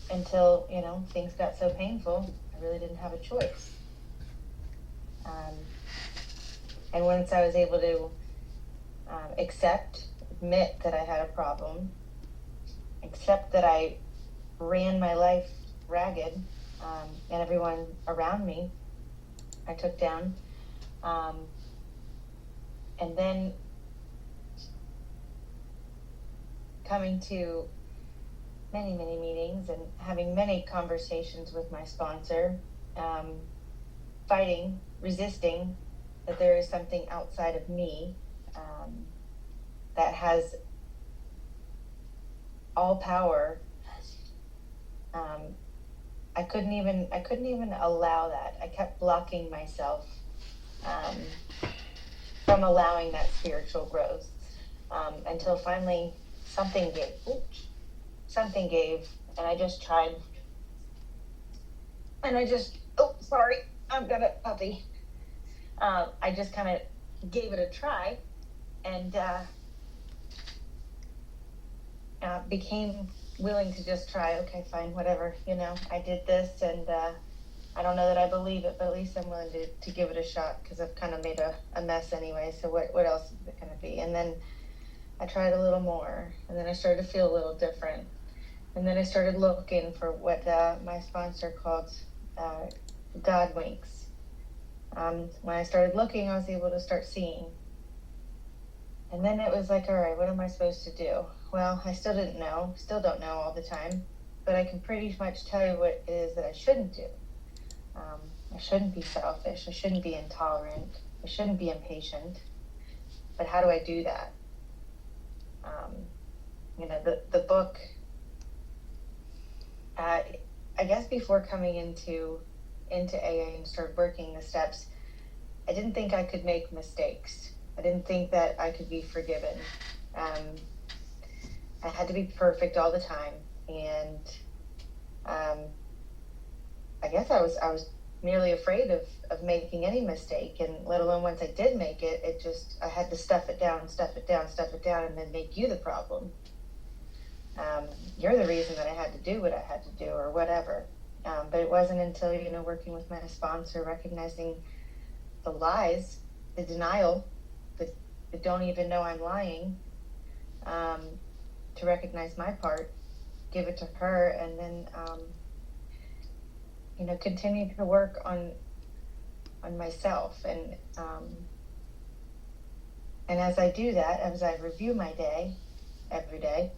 until, things got so painful, I really didn't have a choice. And once I was able to admit that I had a problem, accept that I ran my life ragged, and everyone around me I took down, and then coming to many meetings and having many conversations with my sponsor, fighting, resisting that there is something outside of me that has all power. I couldn't even allow that. I kept blocking myself from allowing that spiritual growth, until finally something gave, and I just tried. And sorry, I've got a puppy. I just kind of gave it a try, and became willing to just try. Okay, fine, whatever. I did this, and I don't know that I believe it, but at least I'm willing to give it a shot, because I've kind of made a mess anyway. So what else is it going to be? And then I tried a little more, and then I started to feel a little different. And then I started looking for what my sponsor called God winks. When I started looking, I was able to start seeing. And then it was like, all right, what am I supposed to do? Well, I still don't know all the time, but I can pretty much tell you what it is that I shouldn't do. I shouldn't be selfish. I shouldn't be intolerant. I shouldn't be impatient. But how do I do that? The book, I guess before coming into AA and started working the steps, I didn't think I could make mistakes. I didn't think that I could be forgiven. I had to be perfect all the time, and I guess I was merely afraid of making any mistake, and let alone once I did make it, I had to stuff it down, and then make you the problem. You're the reason that I had to do what I had to do, or whatever. But it wasn't until, working with my sponsor, recognizing the lies, the denial, the don't even know I'm lying, to recognize my part, give it to her, and then, continue to work on myself. And as I do that, as I review my day, every day,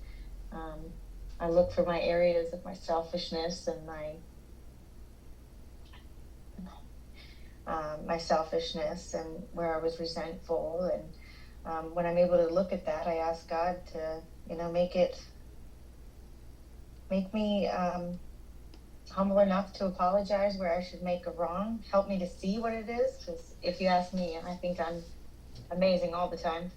I look for my areas of my selfishness and my selfishness, and where I was resentful. And when I'm able to look at that, I ask God to, make me humble enough to apologize where I should make a wrong. Help me to see what it is, because if you ask me, I think I'm amazing all the time.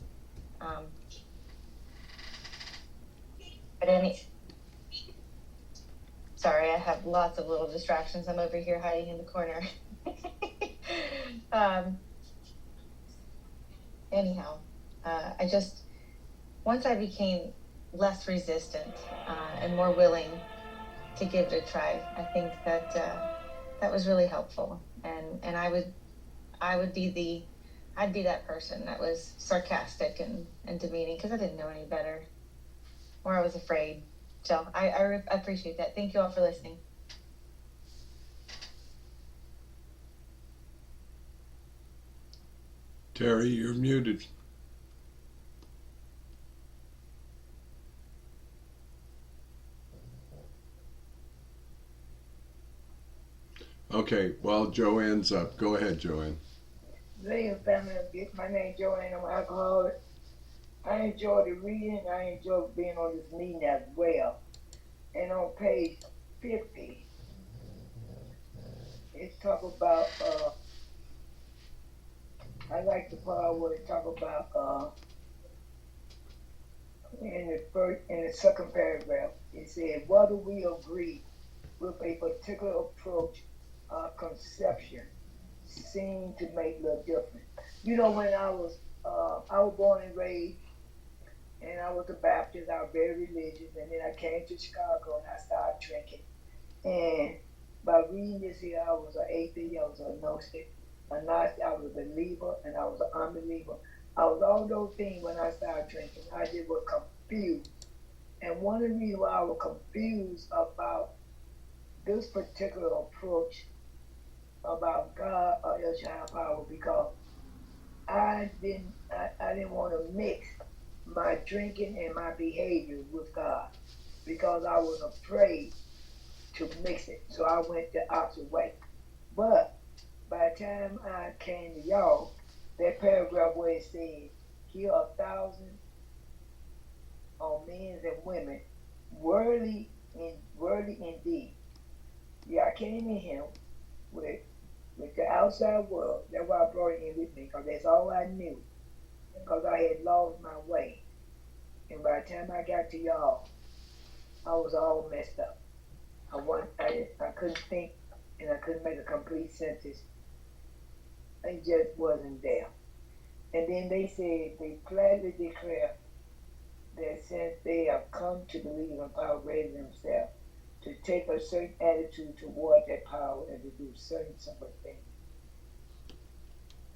Sorry, I have lots of little distractions. I'm over here hiding in the corner. Anyhow, Once I became less resistant and more willing to give it a try, I think that that was really helpful. And I'd be that person that was sarcastic and demeaning because I didn't know any better, or I was afraid. So I appreciate that. Thank you all for listening. Terry, you're muted. Okay, well, Joanne's up. Go ahead, Joanne. Ladies and family, my name is Joanne. I'm an alcoholic. I enjoy the reading. I enjoy being on this meeting as well. And on page 50, it talk about, I like the part where it talk about, in the second paragraph, it said, whether we agree with a particular approach or conception seem to make little difference. You know, when I was born and raised, and I was a Baptist, I was very religious, and then I came to Chicago and I started drinking. And by reading this here, I was an atheist, I was an agnostic, I was a believer, and I was an unbeliever. I was all those things when I started drinking. I just was confused. And one of the reasons why I was confused about this particular approach about God or El Shaddai power, because I didn't want to mix my drinking and my behavior with God, because I was afraid to mix it. So I went the opposite way. But by the time I came to y'all, that paragraph where it said, here are thousands of men and women, worthy indeed. Yeah, I came in here with the outside world. That's why I brought it in with me, because that's all I knew. Because I had lost my way. And by the time I got to y'all, I was all messed up. I couldn't think, and I couldn't make a complete sentence. It just wasn't there. And then they said, they gladly declare that since they have come to believe in power greater than themselves, to take a certain attitude toward that power and to do certain simple things.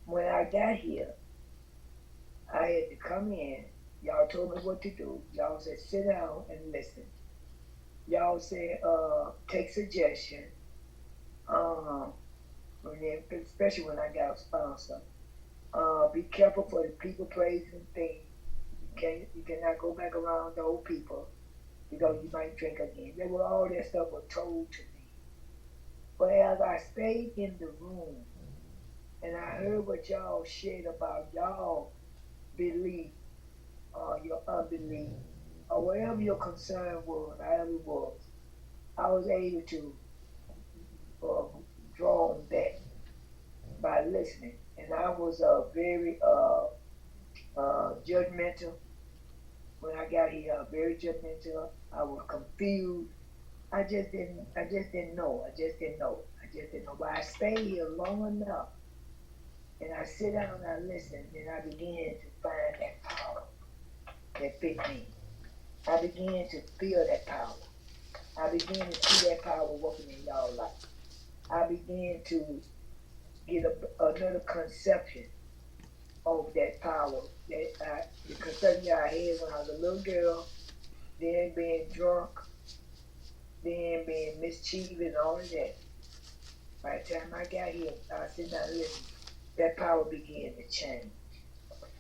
When I got here, I had to come in. Y'all told me what to do. Y'all said, sit down and listen. Y'all said, take suggestion. Especially when I got a sponsor. Be careful for the people praising things. You cannot go back around those people because you might drink again. All that stuff was told to me. But as I stayed in the room and I heard what y'all shared about y'all belief or your unbelief or whatever your concern was, however it was, I was able to draw on that by listening. And I was very judgmental. When I got here, very judgmental. I was confused. I just didn't know. But I stayed here long enough, and I sit down and I listen, and I began to find that power that fit me. I began to feel that power. I began to see that power working in y'all life. I began to get another conception of that power, the conception I had when I was a little girl, then being drunk, then being mischievous and all of that. By the time I got here, I sit down and listen. That power began to change.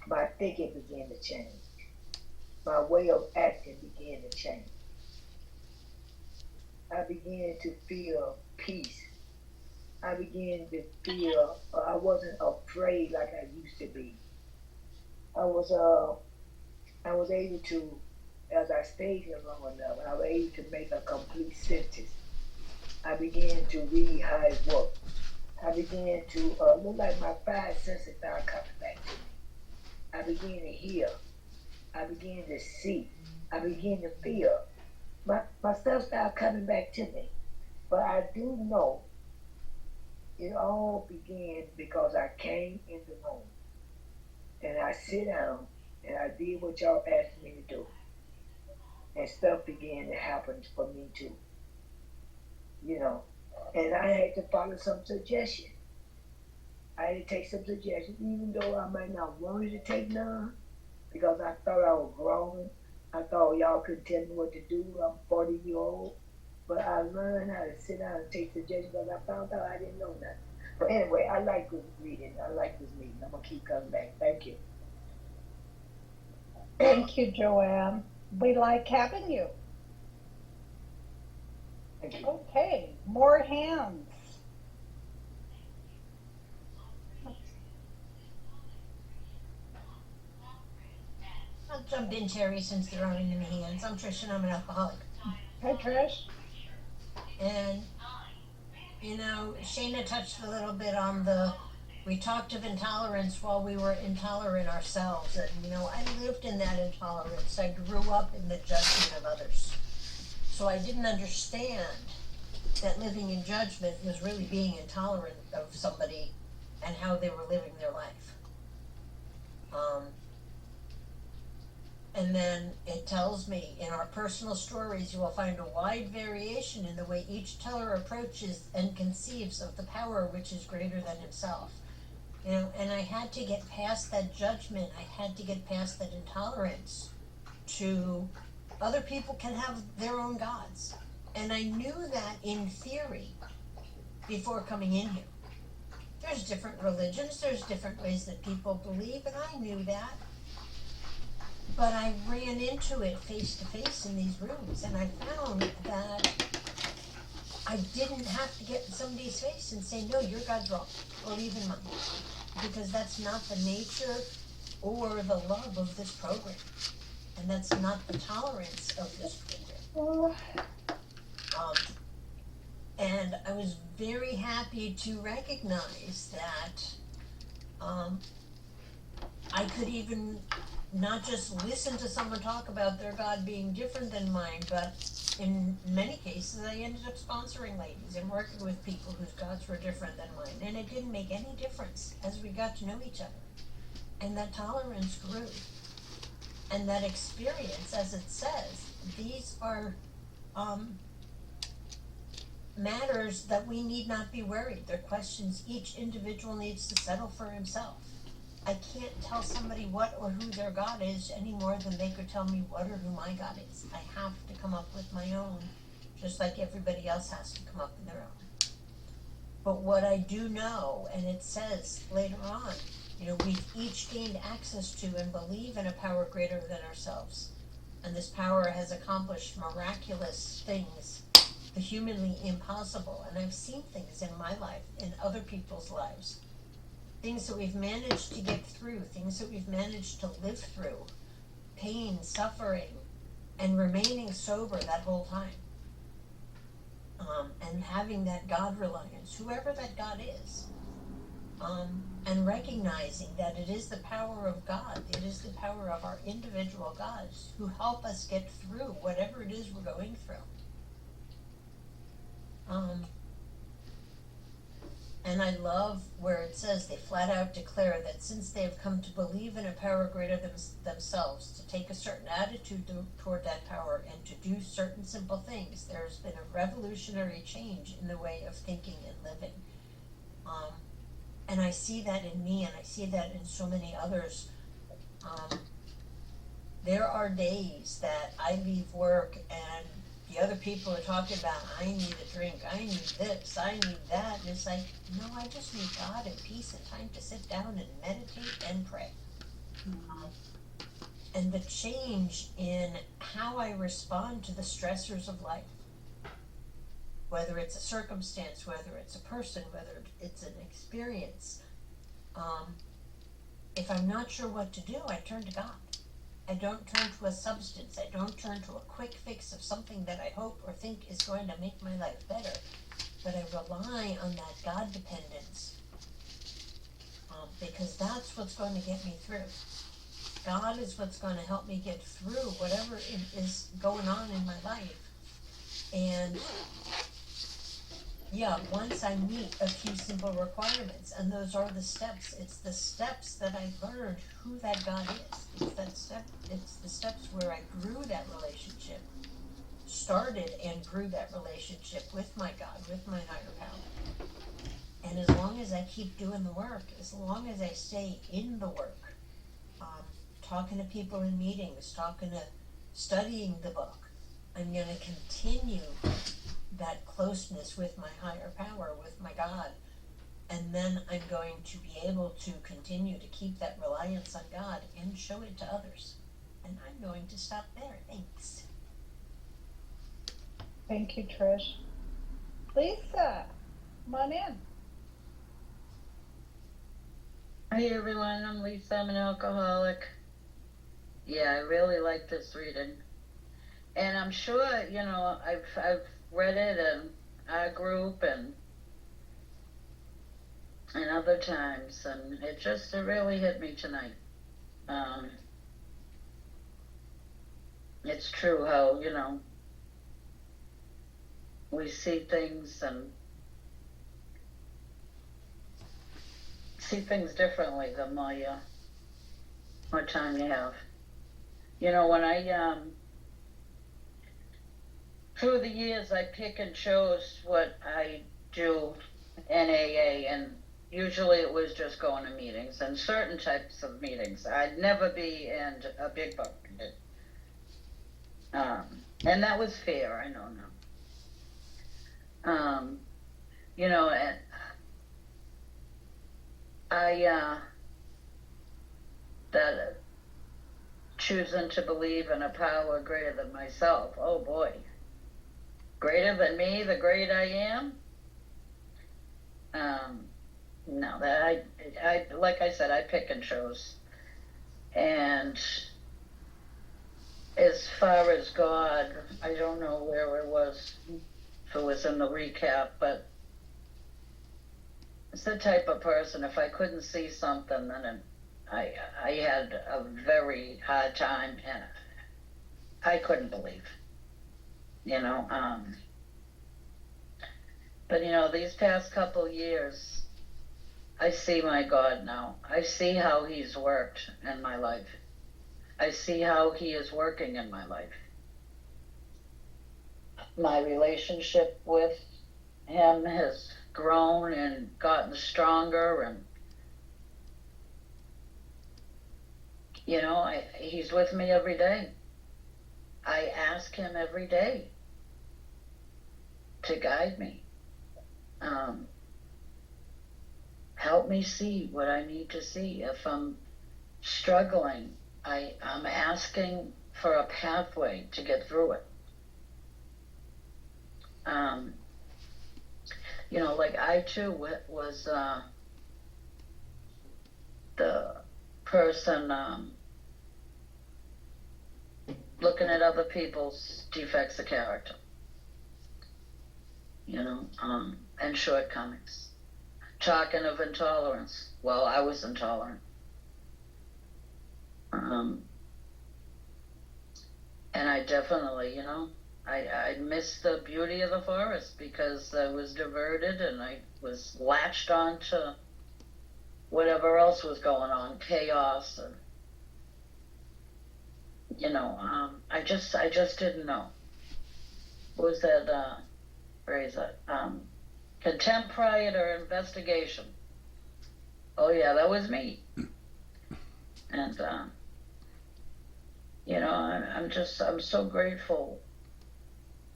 My thinking began to change. My way of acting began to change. I began to feel peace. I began to feel I wasn't afraid like I used to be. I was able to, as I stayed here long enough, I was able to make a complete sentence. I began to read how it worked. I began to look like my five senses started coming back to me. I began to hear. I began to see. I began to feel. My stuff started coming back to me. But I do know it all began because I came in the room and I sit down I did what y'all asked me to do. And stuff began to happen for me too. You know. And I had to follow some suggestions. I had to take some suggestions, even though I might not wanted to take none, because I thought I was grown. I thought y'all could tell me what to do. I'm 40-year-old. But I learned how to sit down and take suggestions because I found out I didn't know nothing. But anyway, I like this reading. I like this meeting. I'm going to keep coming back. Thank you. Thank you, Joanne. We like having you. Thank you. Okay, more hands. I'll jump in, Terry, since there aren't any hands. I'm Trish and I'm an alcoholic. Hi, Trish. And, you know, Shayna touched a little bit on we talked of intolerance while we were intolerant ourselves. And, you know, I lived in that intolerance. I grew up in the judgment of others. So I didn't understand that living in judgment was really being intolerant of somebody and how they were living their life. And then it tells me, in our personal stories, you will find a wide variation in the way each teller approaches and conceives of the power which is greater than himself. You know, and I had to get past that judgment. I had to get past that intolerance to other people can have their own gods. And I knew that in theory before coming in here. There's different religions, there's different ways that people believe, and I knew that. But I ran into it face to face in these rooms, and I found that I didn't have to get in somebody's face and say, no, your God's wrong, or even mine. Because that's not the nature or the love of this program. And that's not the tolerance of this program. And I was very happy to recognize that I could even not just listen to someone talk about their God being different than mine, but in many cases I ended up sponsoring ladies and working with people whose gods were different than mine. And it didn't make any difference as we got to know each other. And that tolerance grew. And that experience, as it says, these are matters that we need not be worried. They're questions each individual needs to settle for himself. I can't tell somebody what or who their God is any more than they could tell me what or who my God is. I have to come up with my own, just like everybody else has to come up with their own. But what I do know, and it says later on, you know, we've each gained access to and believe in a power greater than ourselves. And this power has accomplished miraculous things, the humanly impossible. And I've seen things in my life, in other people's lives. Things that we've managed to get through, things that we've managed to live through. Pain, suffering, and remaining sober that whole time. And having that God reliance, whoever that God is. And recognizing that it is the power of God, it is the power of our individual gods who help us get through whatever it is we're going through. And I love where it says they flat out declare that since they have come to believe in a power greater than themselves, to take a certain attitude toward that power and to do certain simple things, there's been a revolutionary change in the way of thinking and living. And I see that in me, and I see that in so many others. There are days that I leave work and the other people are talking about, I need a drink, I need this, I need that. And it's like, no, I just need God and peace and time to sit down and meditate and pray. And the change in how I respond to the stressors of life, whether it's a circumstance, whether it's a person, whether it's an experience, if I'm not sure what to do, I turn to God. I don't turn to a substance. I don't turn to a quick fix of something that I hope or think is going to make my life better. But I rely on that God dependence because that's what's going to get me through. God is what's going to help me get through whatever is going on in my life. And yeah, once I meet a few simple requirements, and those are the steps. It's the steps that I've learned who that God is. It's that that step. It's the steps where I grew that relationship, started and grew that relationship with my God, with my higher power. And as long as I keep doing the work, as long as I stay in the work, talking to people in meetings, studying the book, I'm going to continue that closeness with my higher power, with my God. And then I'm going to be able to continue to keep that reliance on God and show it to others. And I'm going to stop there. Thanks. Thank you, Trish. Lisa, come on in. Hi everyone, I'm Lisa. I'm an alcoholic. Yeah, I really like this reading, and I'm sure I've read it in our group and other times, and it really hit me tonight. It's true how we see things and see things differently the more time you have. When I through the years I pick and chose what I do in AA, and usually it was just going to meetings and certain types of meetings. I'd never be in a big book. And that was fair, I know now. And I that choosing to believe in a power greater than myself. Oh boy. Greater than me, the great I am? No, that I like I said, I pick and chose. And as far as God, I don't know where it was, if it was in the recap, but it's the type of person, if I couldn't see something, then I had a very hard time, and I couldn't believe, but these past couple years, I see my God now. I see how he's worked in my life. I see how he is working in my life. My relationship with him has grown and gotten stronger, and he's with me every day. I ask him every day to guide me. Help me see what I need to see. If I'm struggling, I'm asking for a pathway to get through it. Like I too was the person looking at other people's defects of character, and shortcomings. Talking of intolerance. Well, I was intolerant. And I definitely, I missed the beauty of the forest because I was diverted and I was latched on to whatever else was going on, chaos, and I just didn't know. What was that phrase? Contempt prior to investigation. Oh yeah, that was me. And I'm so grateful.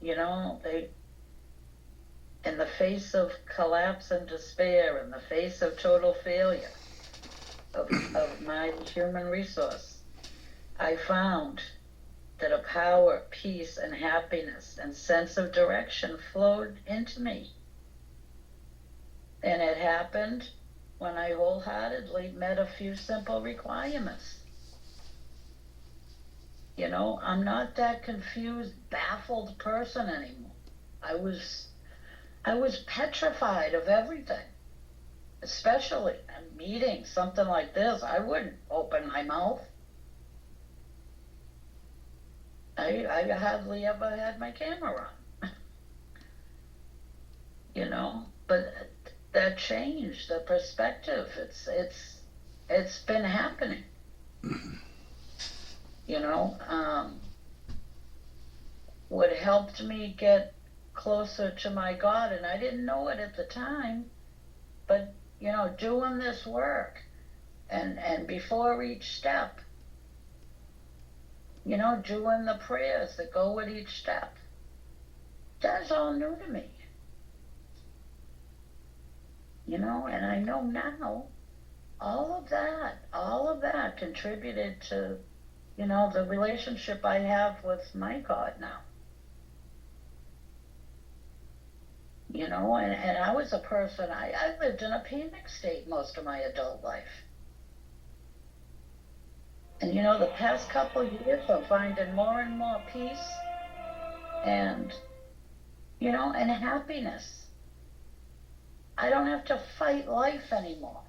They, in the face of collapse and despair, in the face of total failure of my human resource, I found that a power, peace, and happiness and sense of direction flowed into me. And it happened when I wholeheartedly met a few simple requirements. I'm not that confused, baffled person anymore. I was petrified of everything, especially in meetings, something like this. I wouldn't open my mouth. I hardly ever had my camera on. But that changed the perspective. It's been happening. you know, what helped me get closer to my God, and I didn't know it at the time, but, you know, doing this work, and before each step, you know, doing the prayers that go with each step, that's all new to me. You know, and I know now, all of that contributed to, you know, the relationship I have with my God now. You know, and I was a person, I lived in a panic state most of my adult life. And, you know, the past couple of years, I'm finding more and more peace and, you know, and happiness. I don't have to fight life anymore.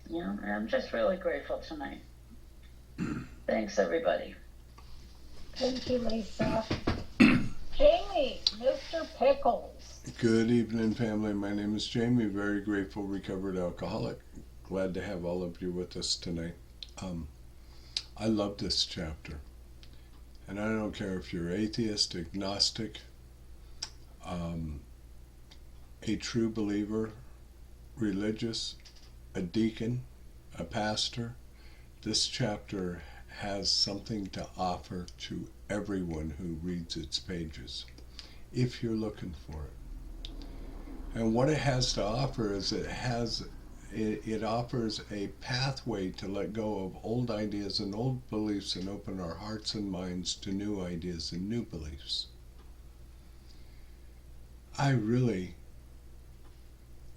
You know, and I'm just really grateful tonight. Thanks, everybody. Thank you, Lisa. Jamie, Mr. Pickles. Good evening, family. My name is Jamie, very grateful recovered alcoholic. Glad to have all of you with us tonight. I love this chapter. And I don't care if you're atheist, agnostic, a true believer, religious, a deacon, a pastor. This chapter has something to offer to everyone who reads its pages, if you're looking for it. And what it has to offer is it offers a pathway to let go of old ideas and old beliefs and open our hearts and minds to new ideas and new beliefs. I really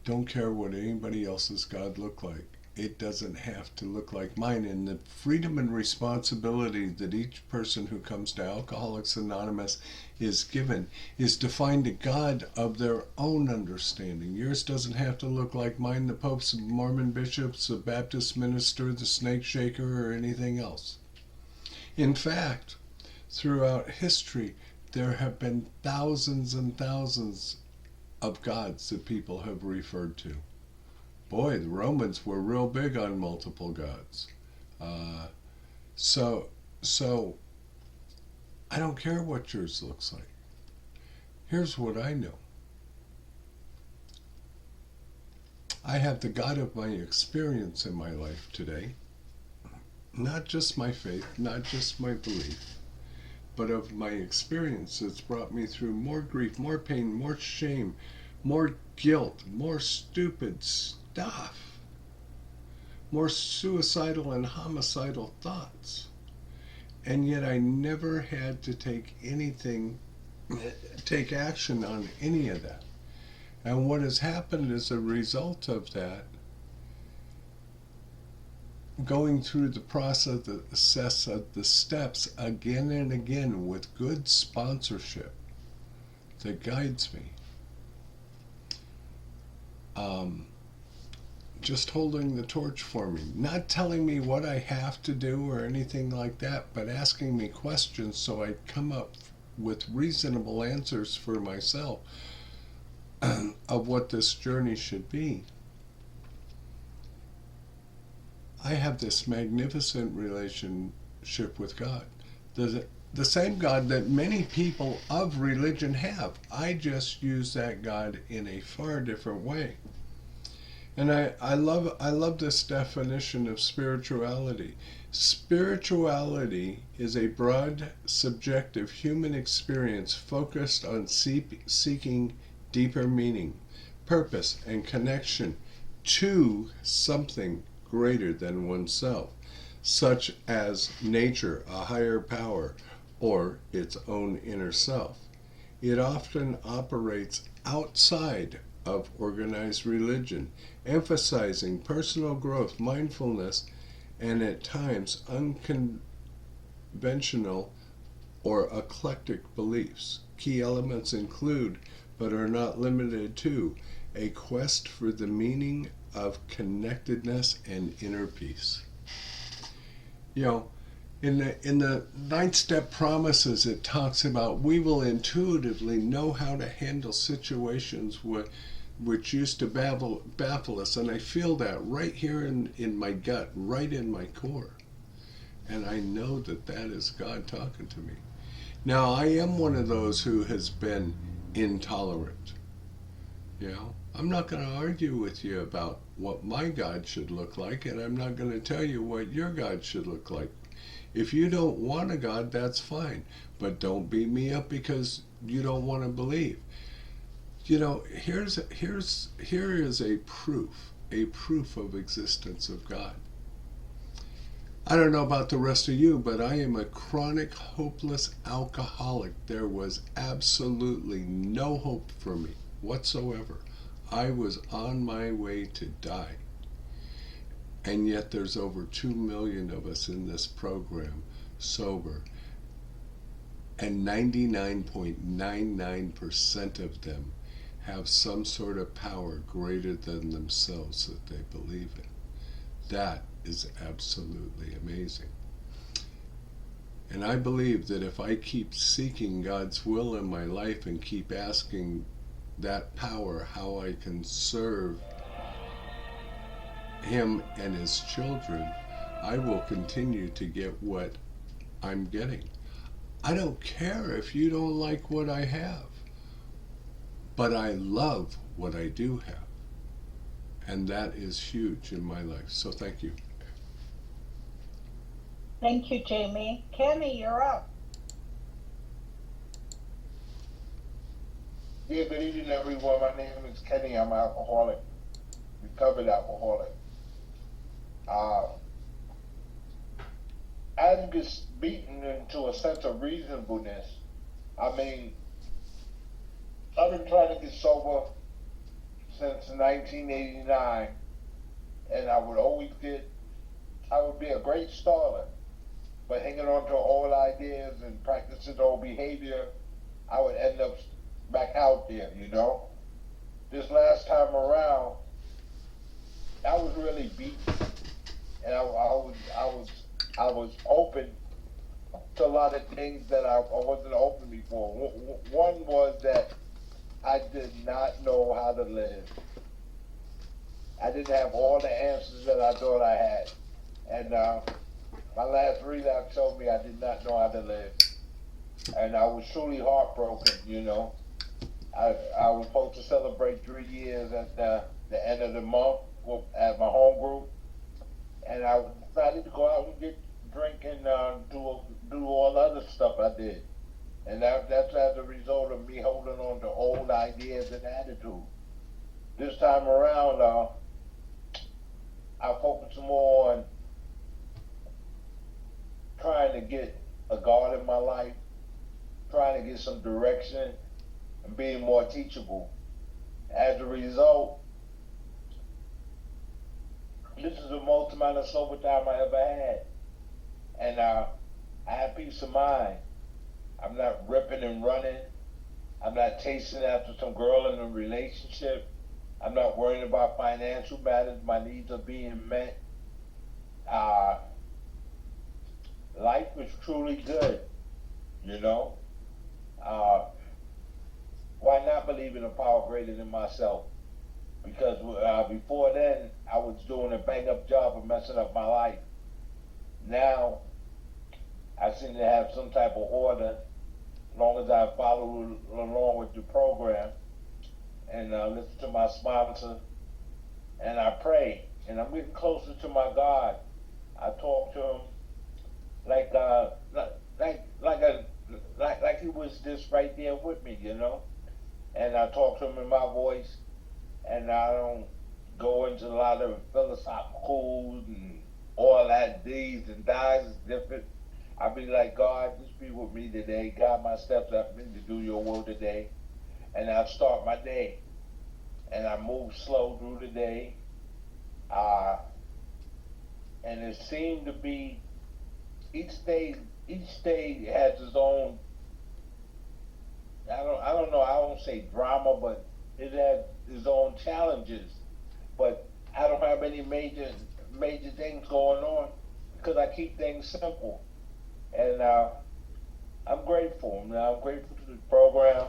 don't care what anybody else's God look like. It doesn't have to look like mine. And the freedom and responsibility that each person who comes to Alcoholics Anonymous is given is to find a God of their own understanding. Yours doesn't have to look like mine, the popes, the Mormon bishops, the Baptist minister, the snake shaker, or anything else. In fact, throughout history, there have been thousands and thousands of gods that people have referred to. Boy, the Romans were real big on multiple gods. So I don't care what yours looks like. Here's what I know. I have the God of my experience in my life today. Not just my faith, not just my belief, but of my experience that's brought me through more grief, more pain, more shame, more guilt, more stupid stuff, more suicidal and homicidal thoughts. And yet I never had to take action on any of that. And what has happened as a result of that, going through the process of the steps again and again with good sponsorship that guides me. Just holding the torch for me, not telling me what I have to do or anything like that, but asking me questions so I come up with reasonable answers for myself of what this journey should be. I have this magnificent relationship with God. The same God that many people of religion have. I just use that God in a far different way. And I love this definition of spirituality. Spirituality is a broad, subjective human experience focused on seeking deeper meaning, purpose, and connection to something greater than oneself, such as nature, a higher power, or its own inner self. It often operates outside of organized religion, emphasizing personal growth, mindfulness, and at times unconventional or eclectic beliefs. Key elements include, but are not limited to, a quest for the meaning of connectedness and inner peace. You know, in the 9-step promises, it talks about we will intuitively know how to handle situations which used to baffle us, and I feel that right here in my gut, right in my core. And I know that that is God talking to me. Now, I am one of those who has been intolerant. You know, I'm not going to argue with you about what my God should look like, and I'm not going to tell you what your God should look like. If you don't want a God, that's fine. But don't beat me up because you don't want to believe. You know, here is a proof of existence of God. I don't know about the rest of you, but I am a chronic, hopeless alcoholic. There was absolutely no hope for me whatsoever. I was on my way to die. And yet there's over 2 million of us in this program sober. And 99.99% of them have some sort of power greater than themselves that they believe in. That is absolutely amazing. And I believe that if I keep seeking God's will in my life and keep asking that power how I can serve Him and His children, I will continue to get what I'm getting. I don't care if you don't like what I have, but I love what I do have. And that is huge in my life. So thank you. Thank you, Jamie. Kenny, you're up. Yeah, good evening, everyone. My name is Kenny. I'm an alcoholic, recovered alcoholic. I'm just beaten into a sense of reasonableness. I mean, I've been trying to get sober since 1989, and I would be a great starter, but hanging on to old ideas and practicing old behavior, I would end up back out there, you know. This last time around, I was really beaten, and I was open to a lot of things that I wasn't open before. One was that I did not know how to live. I didn't have all the answers that I thought I had, and my last relapse showed me I did not know how to live, and I was truly heartbroken. You know, I was supposed to celebrate 3 years at the end of the month at my home group, and I decided to go out and get drink and do all the other stuff I did, and that's as a result of me holding on to old ideas and attitudes. This time around, I focus more on trying to get a God in my life, trying to get some direction, and being more teachable. As a result, this is the most amount of sober time I ever had. And I have peace of mind. I'm not ripping and running. I'm not chasing after some girl in a relationship. I'm not worrying about financial matters. My needs are being met. Life is truly good, you know. Why not believe in a power greater than myself? Because before then, I was doing a bang-up job of messing up my life. Now, I seem to have some type of order, as long as I follow along with the program and listen to my sponsor, and I pray, and I'm getting closer to my God. I talk to Him like He was just right there with me, you know. And I talk to Him in my voice, and I don't go into a lot of philosophical and all that these and thys is different. I be like, God, just be with me today. Guide my steps up me to do your will today. And I start my day. And I move slow through the day. And it seemed to be each day has its own, I don't know, I won't say drama, but it has its own challenges. But I don't have any major things going on because I keep things simple. And I'm grateful. I'm grateful to the program.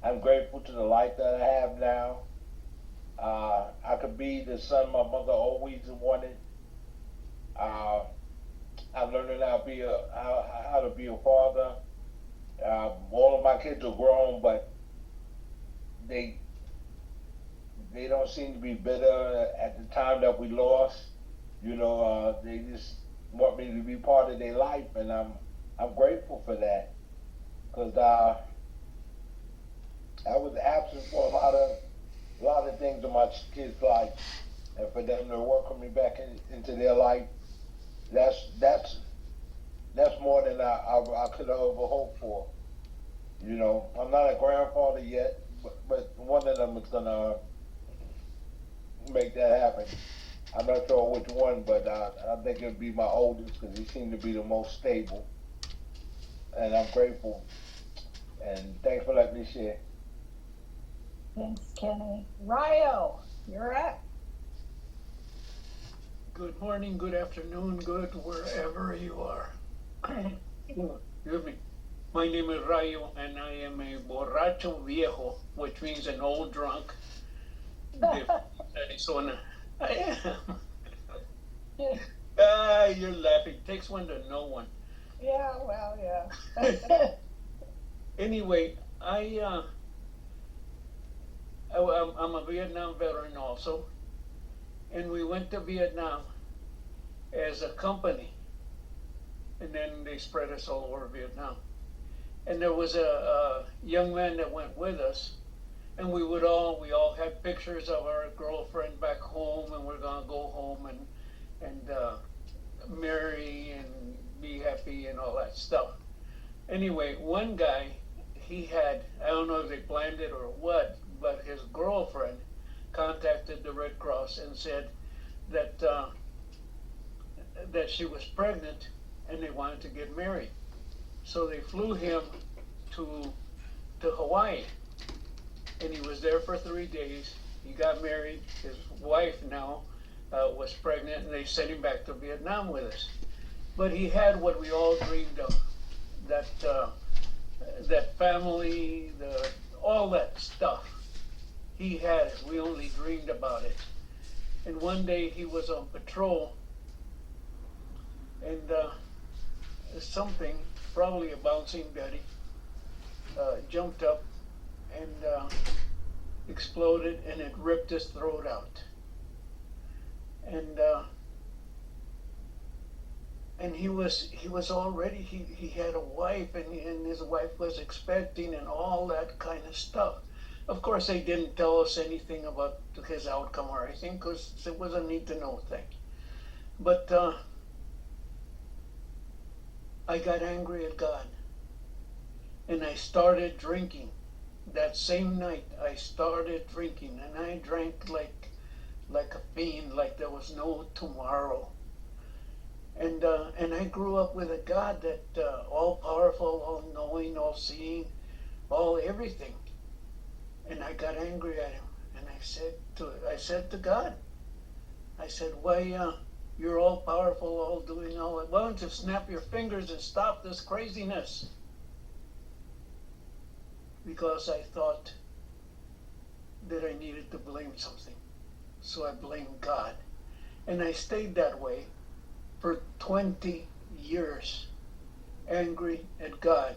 I'm grateful to the life that I have now. I could be the son my mother always wanted. I'm learning how to be a father. All of my kids are grown, but they they don't seem to be bitter at the time that we lost. They just want me to be part of their life, and I'm grateful for that because I was absent for a lot of things in my kids' life, and for them to welcome me back into their life, that's that's that's more than I could have ever hoped for. I'm not a grandfather yet, but one of them is gonna make that happen. I'm not sure which one, but I think it'll be my oldest because he seemed to be the most stable, and I'm grateful. And thanks for letting me share. Thanks, Kenny. Ryo, you're up. Good morning, good afternoon, good wherever you are. Excuse me. My name is Rayo, and I am a borracho viejo, which means an old drunk. Arizona. I am. You're laughing. Takes one to know one. Yeah, well, yeah. Anyway, I'm a Vietnam veteran also, and we went to Vietnam as a company, and then they spread us all over Vietnam. And there was a young man that went with us, and we all had pictures of our girlfriend back home, and we're gonna go home and marry and be happy and all that stuff. Anyway, one guy, he had, I don't know if they planned it or what, but his girlfriend contacted the Red Cross and said that that she was pregnant and they wanted to get married. So they flew him to Hawaii, and he was there for 3 days. He got married. His wife now was pregnant, and they sent him back to Vietnam with us. But he had what we all dreamed of, that family, all that stuff. He had it. We only dreamed about it. And one day he was on patrol, and something, probably a bouncing Betty, jumped up and exploded, and it ripped his throat out. And he was already, he had a wife, and his wife was expecting and all that kind of stuff. Of course, they didn't tell us anything about his outcome or anything because it was a need to know thing. But I got angry at God, and I started drinking. That same night, I started drinking, and I drank like a fiend, like there was no tomorrow. And I grew up with a God that all powerful, all knowing, all seeing, all everything. And I got angry at him, and I said to God, I said, why you're all powerful, all doing all that. Why don't you snap your fingers and stop this craziness? Because I thought that I needed to blame something. So I blamed God. And I stayed that way for 20 years, angry at God.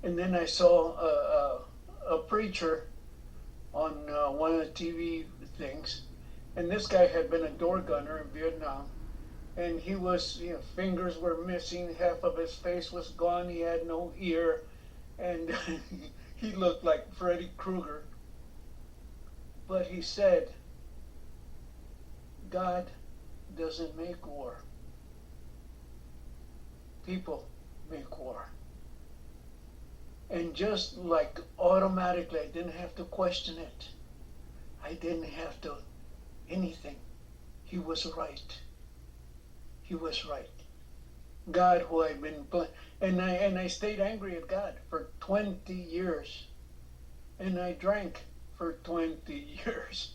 And then I saw a preacher on one of the TV things, and this guy had been a door gunner in Vietnam, and he was, fingers were missing, half of his face was gone, he had no ear, and he looked like Freddy Krueger. But he said, God doesn't make war. People make war. And just like automatically, I didn't have to question it. I didn't have to anything. He was right. He was right. God, who I've been and I stayed angry at God for 20 years, and I drank for 20 years.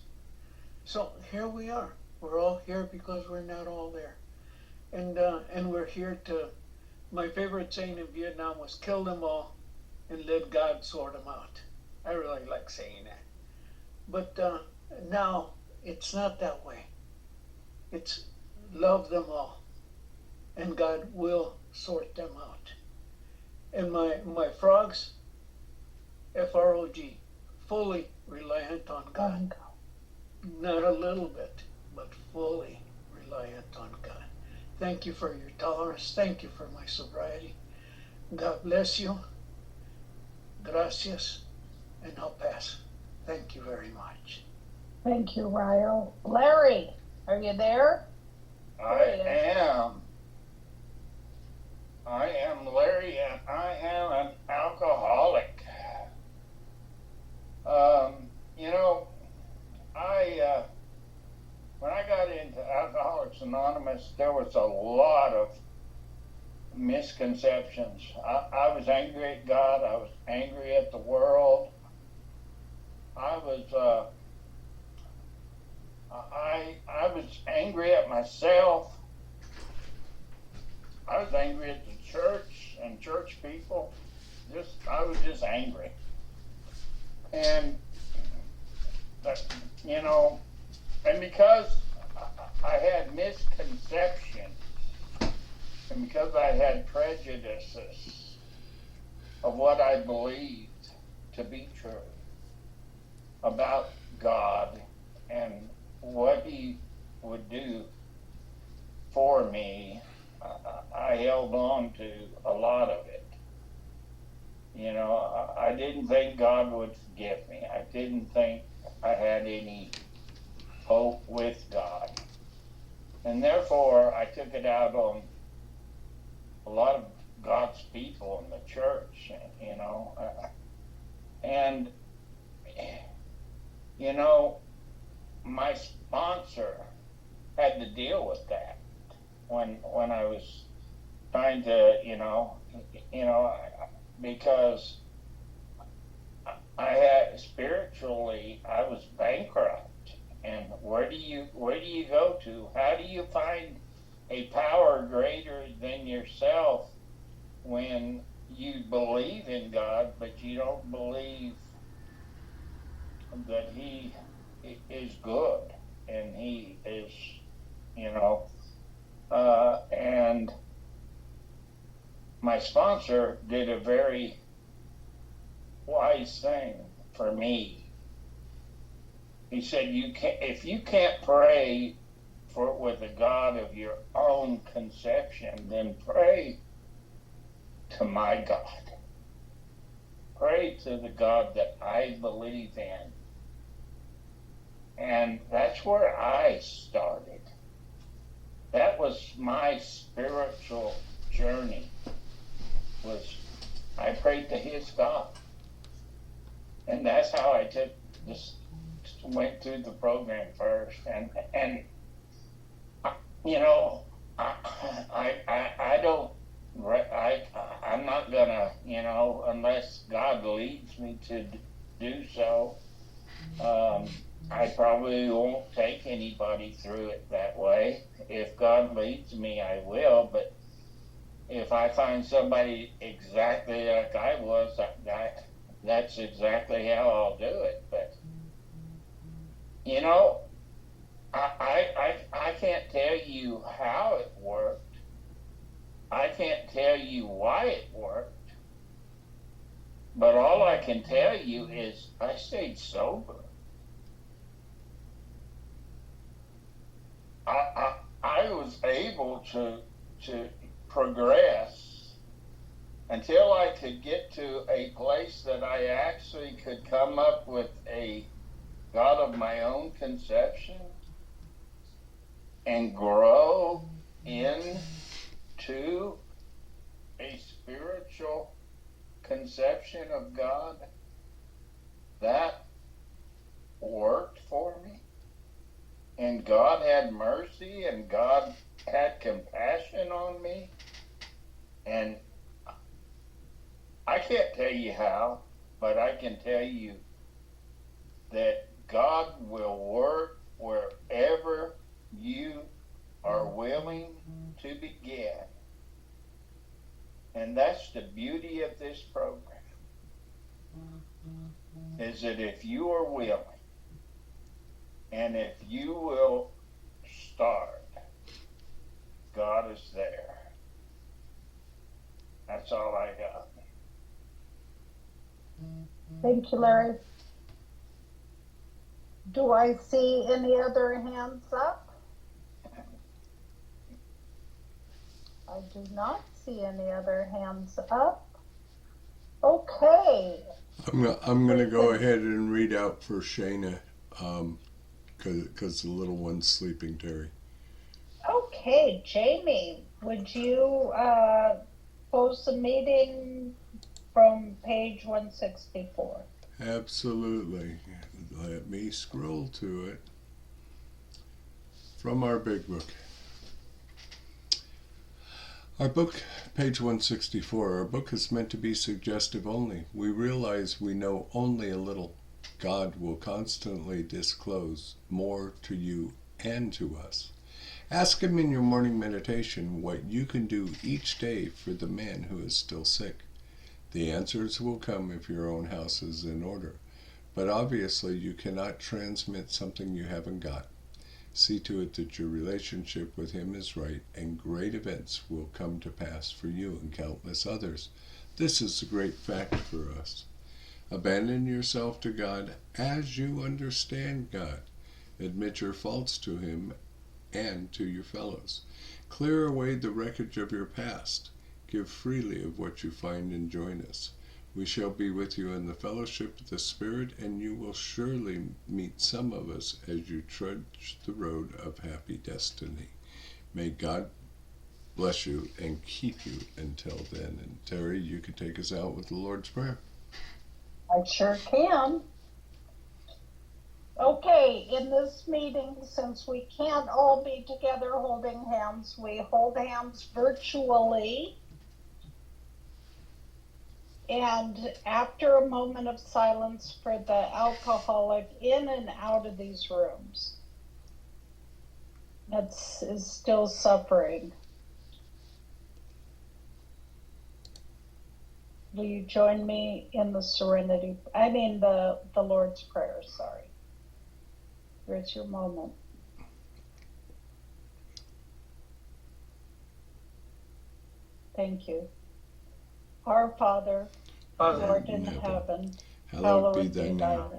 So here we are. We're all here because we're not all there, and we're here to. My favorite saying in Vietnam was "kill them all, and let God sort them out." I really like saying that. But now it's not that way. It's love them all and God will sort them out. And my frogs, F-R-O-G, fully reliant on God. Not a little bit, but fully reliant on God. Thank you for your tolerance. Thank you for my sobriety. God bless you. Gracias. And I'll pass. Thank you very much. Thank you, Ryo. Larry, are you there? I am Larry, and I am an alcoholic. You know, when I got into Alcoholics Anonymous, there was a lot of misconceptions. I was angry at God. I was angry at the world. I was angry at myself. I was angry at the church and church people. I was just angry. And, you know, and because I had misconceptions, and because I had prejudices of what I believed to be true about God and what He would do for me, I held on to a lot of it. You know, I didn't think God would forgive me. I didn't think I had any hope with God. And therefore, I took it out on a lot of God's people in the church, you know. And, you know, my sponsor had to deal with that when I was trying to, because spiritually, I was bankrupt. And where do you go to? How do you find a power greater than yourself when you believe in God, but you don't believe that He is good and He is, and my sponsor did a very wise thing for me. He said, if you can't pray with a God of your own conception, then pray to my God. Pray to the God that I believe in. And that's where I started. That was my spiritual journey, I prayed to his God. And that's how I went through the program first. And I'm not gonna, unless God leads me to do so, I probably won't take anybody through it that way. If God leads me, I will, but if I find somebody exactly like I was, that's exactly how I'll do it. But, I can't tell you how it worked. I can't tell you why it worked. But all I can tell you is I stayed sober. I was able to progress until I could get to a place that I actually could come up with a God of my own conception and grow into a spiritual conception of God. That worked for me. And God had mercy and God had compassion on me. And I can't tell you how, but I can tell you that God will work wherever you are willing to begin. And that's the beauty of this program, is that if you are willing, and if you will start, God is there. That's all I got. Thank you, Larry. Do I see any other hands up? I do not see any other hands up. Okay. I'm going to go ahead and read out for Shayna, because the little one's sleeping, Terry. Okay, Jamie, would you close the meeting from page 164? Absolutely. Let me scroll to it. From our big book. Our book, page 164, our book is meant to be suggestive only. We realize we know only a little. God will constantly disclose more to you and to us. Ask Him in your morning meditation what you can do each day for the man who is still sick. The answers will come if your own house is in order. But obviously you cannot transmit something you haven't got. See to it that your relationship with Him is right, and great events will come to pass for you and countless others. This is the great fact for us. Abandon yourself to God as you understand God. Admit your faults to Him and to your fellows. Clear away the wreckage of your past. Give freely of what you find and join us. We shall be with you in the fellowship of the Spirit, and you will surely meet some of us as you trudge the road of happy destiny. May God bless you and keep you until then. And Terry, you can take us out with the Lord's Prayer. I sure can. Okay, in this meeting, since we can't all be together holding hands, we hold hands virtually. And after a moment of silence for the alcoholic in and out of these rooms that is still suffering, will you join me in the the Lord's Prayer, sorry. Here's your moment. Thank you. Our Father, who art in heaven, hallowed be thy name.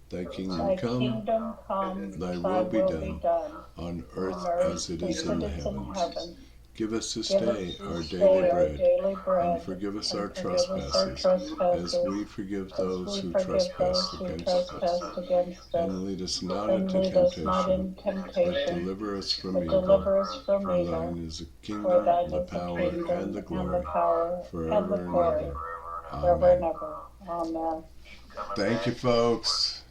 Thy kingdom come, thy will be done, on earth as it is in the heavens. Give us this day our daily bread, and forgive us our trespasses, as we forgive those who trespass against us. And lead us not into temptation, but deliver us from evil. For thine is the kingdom, the power, and the glory, forever and ever. Amen. Thank you, folks.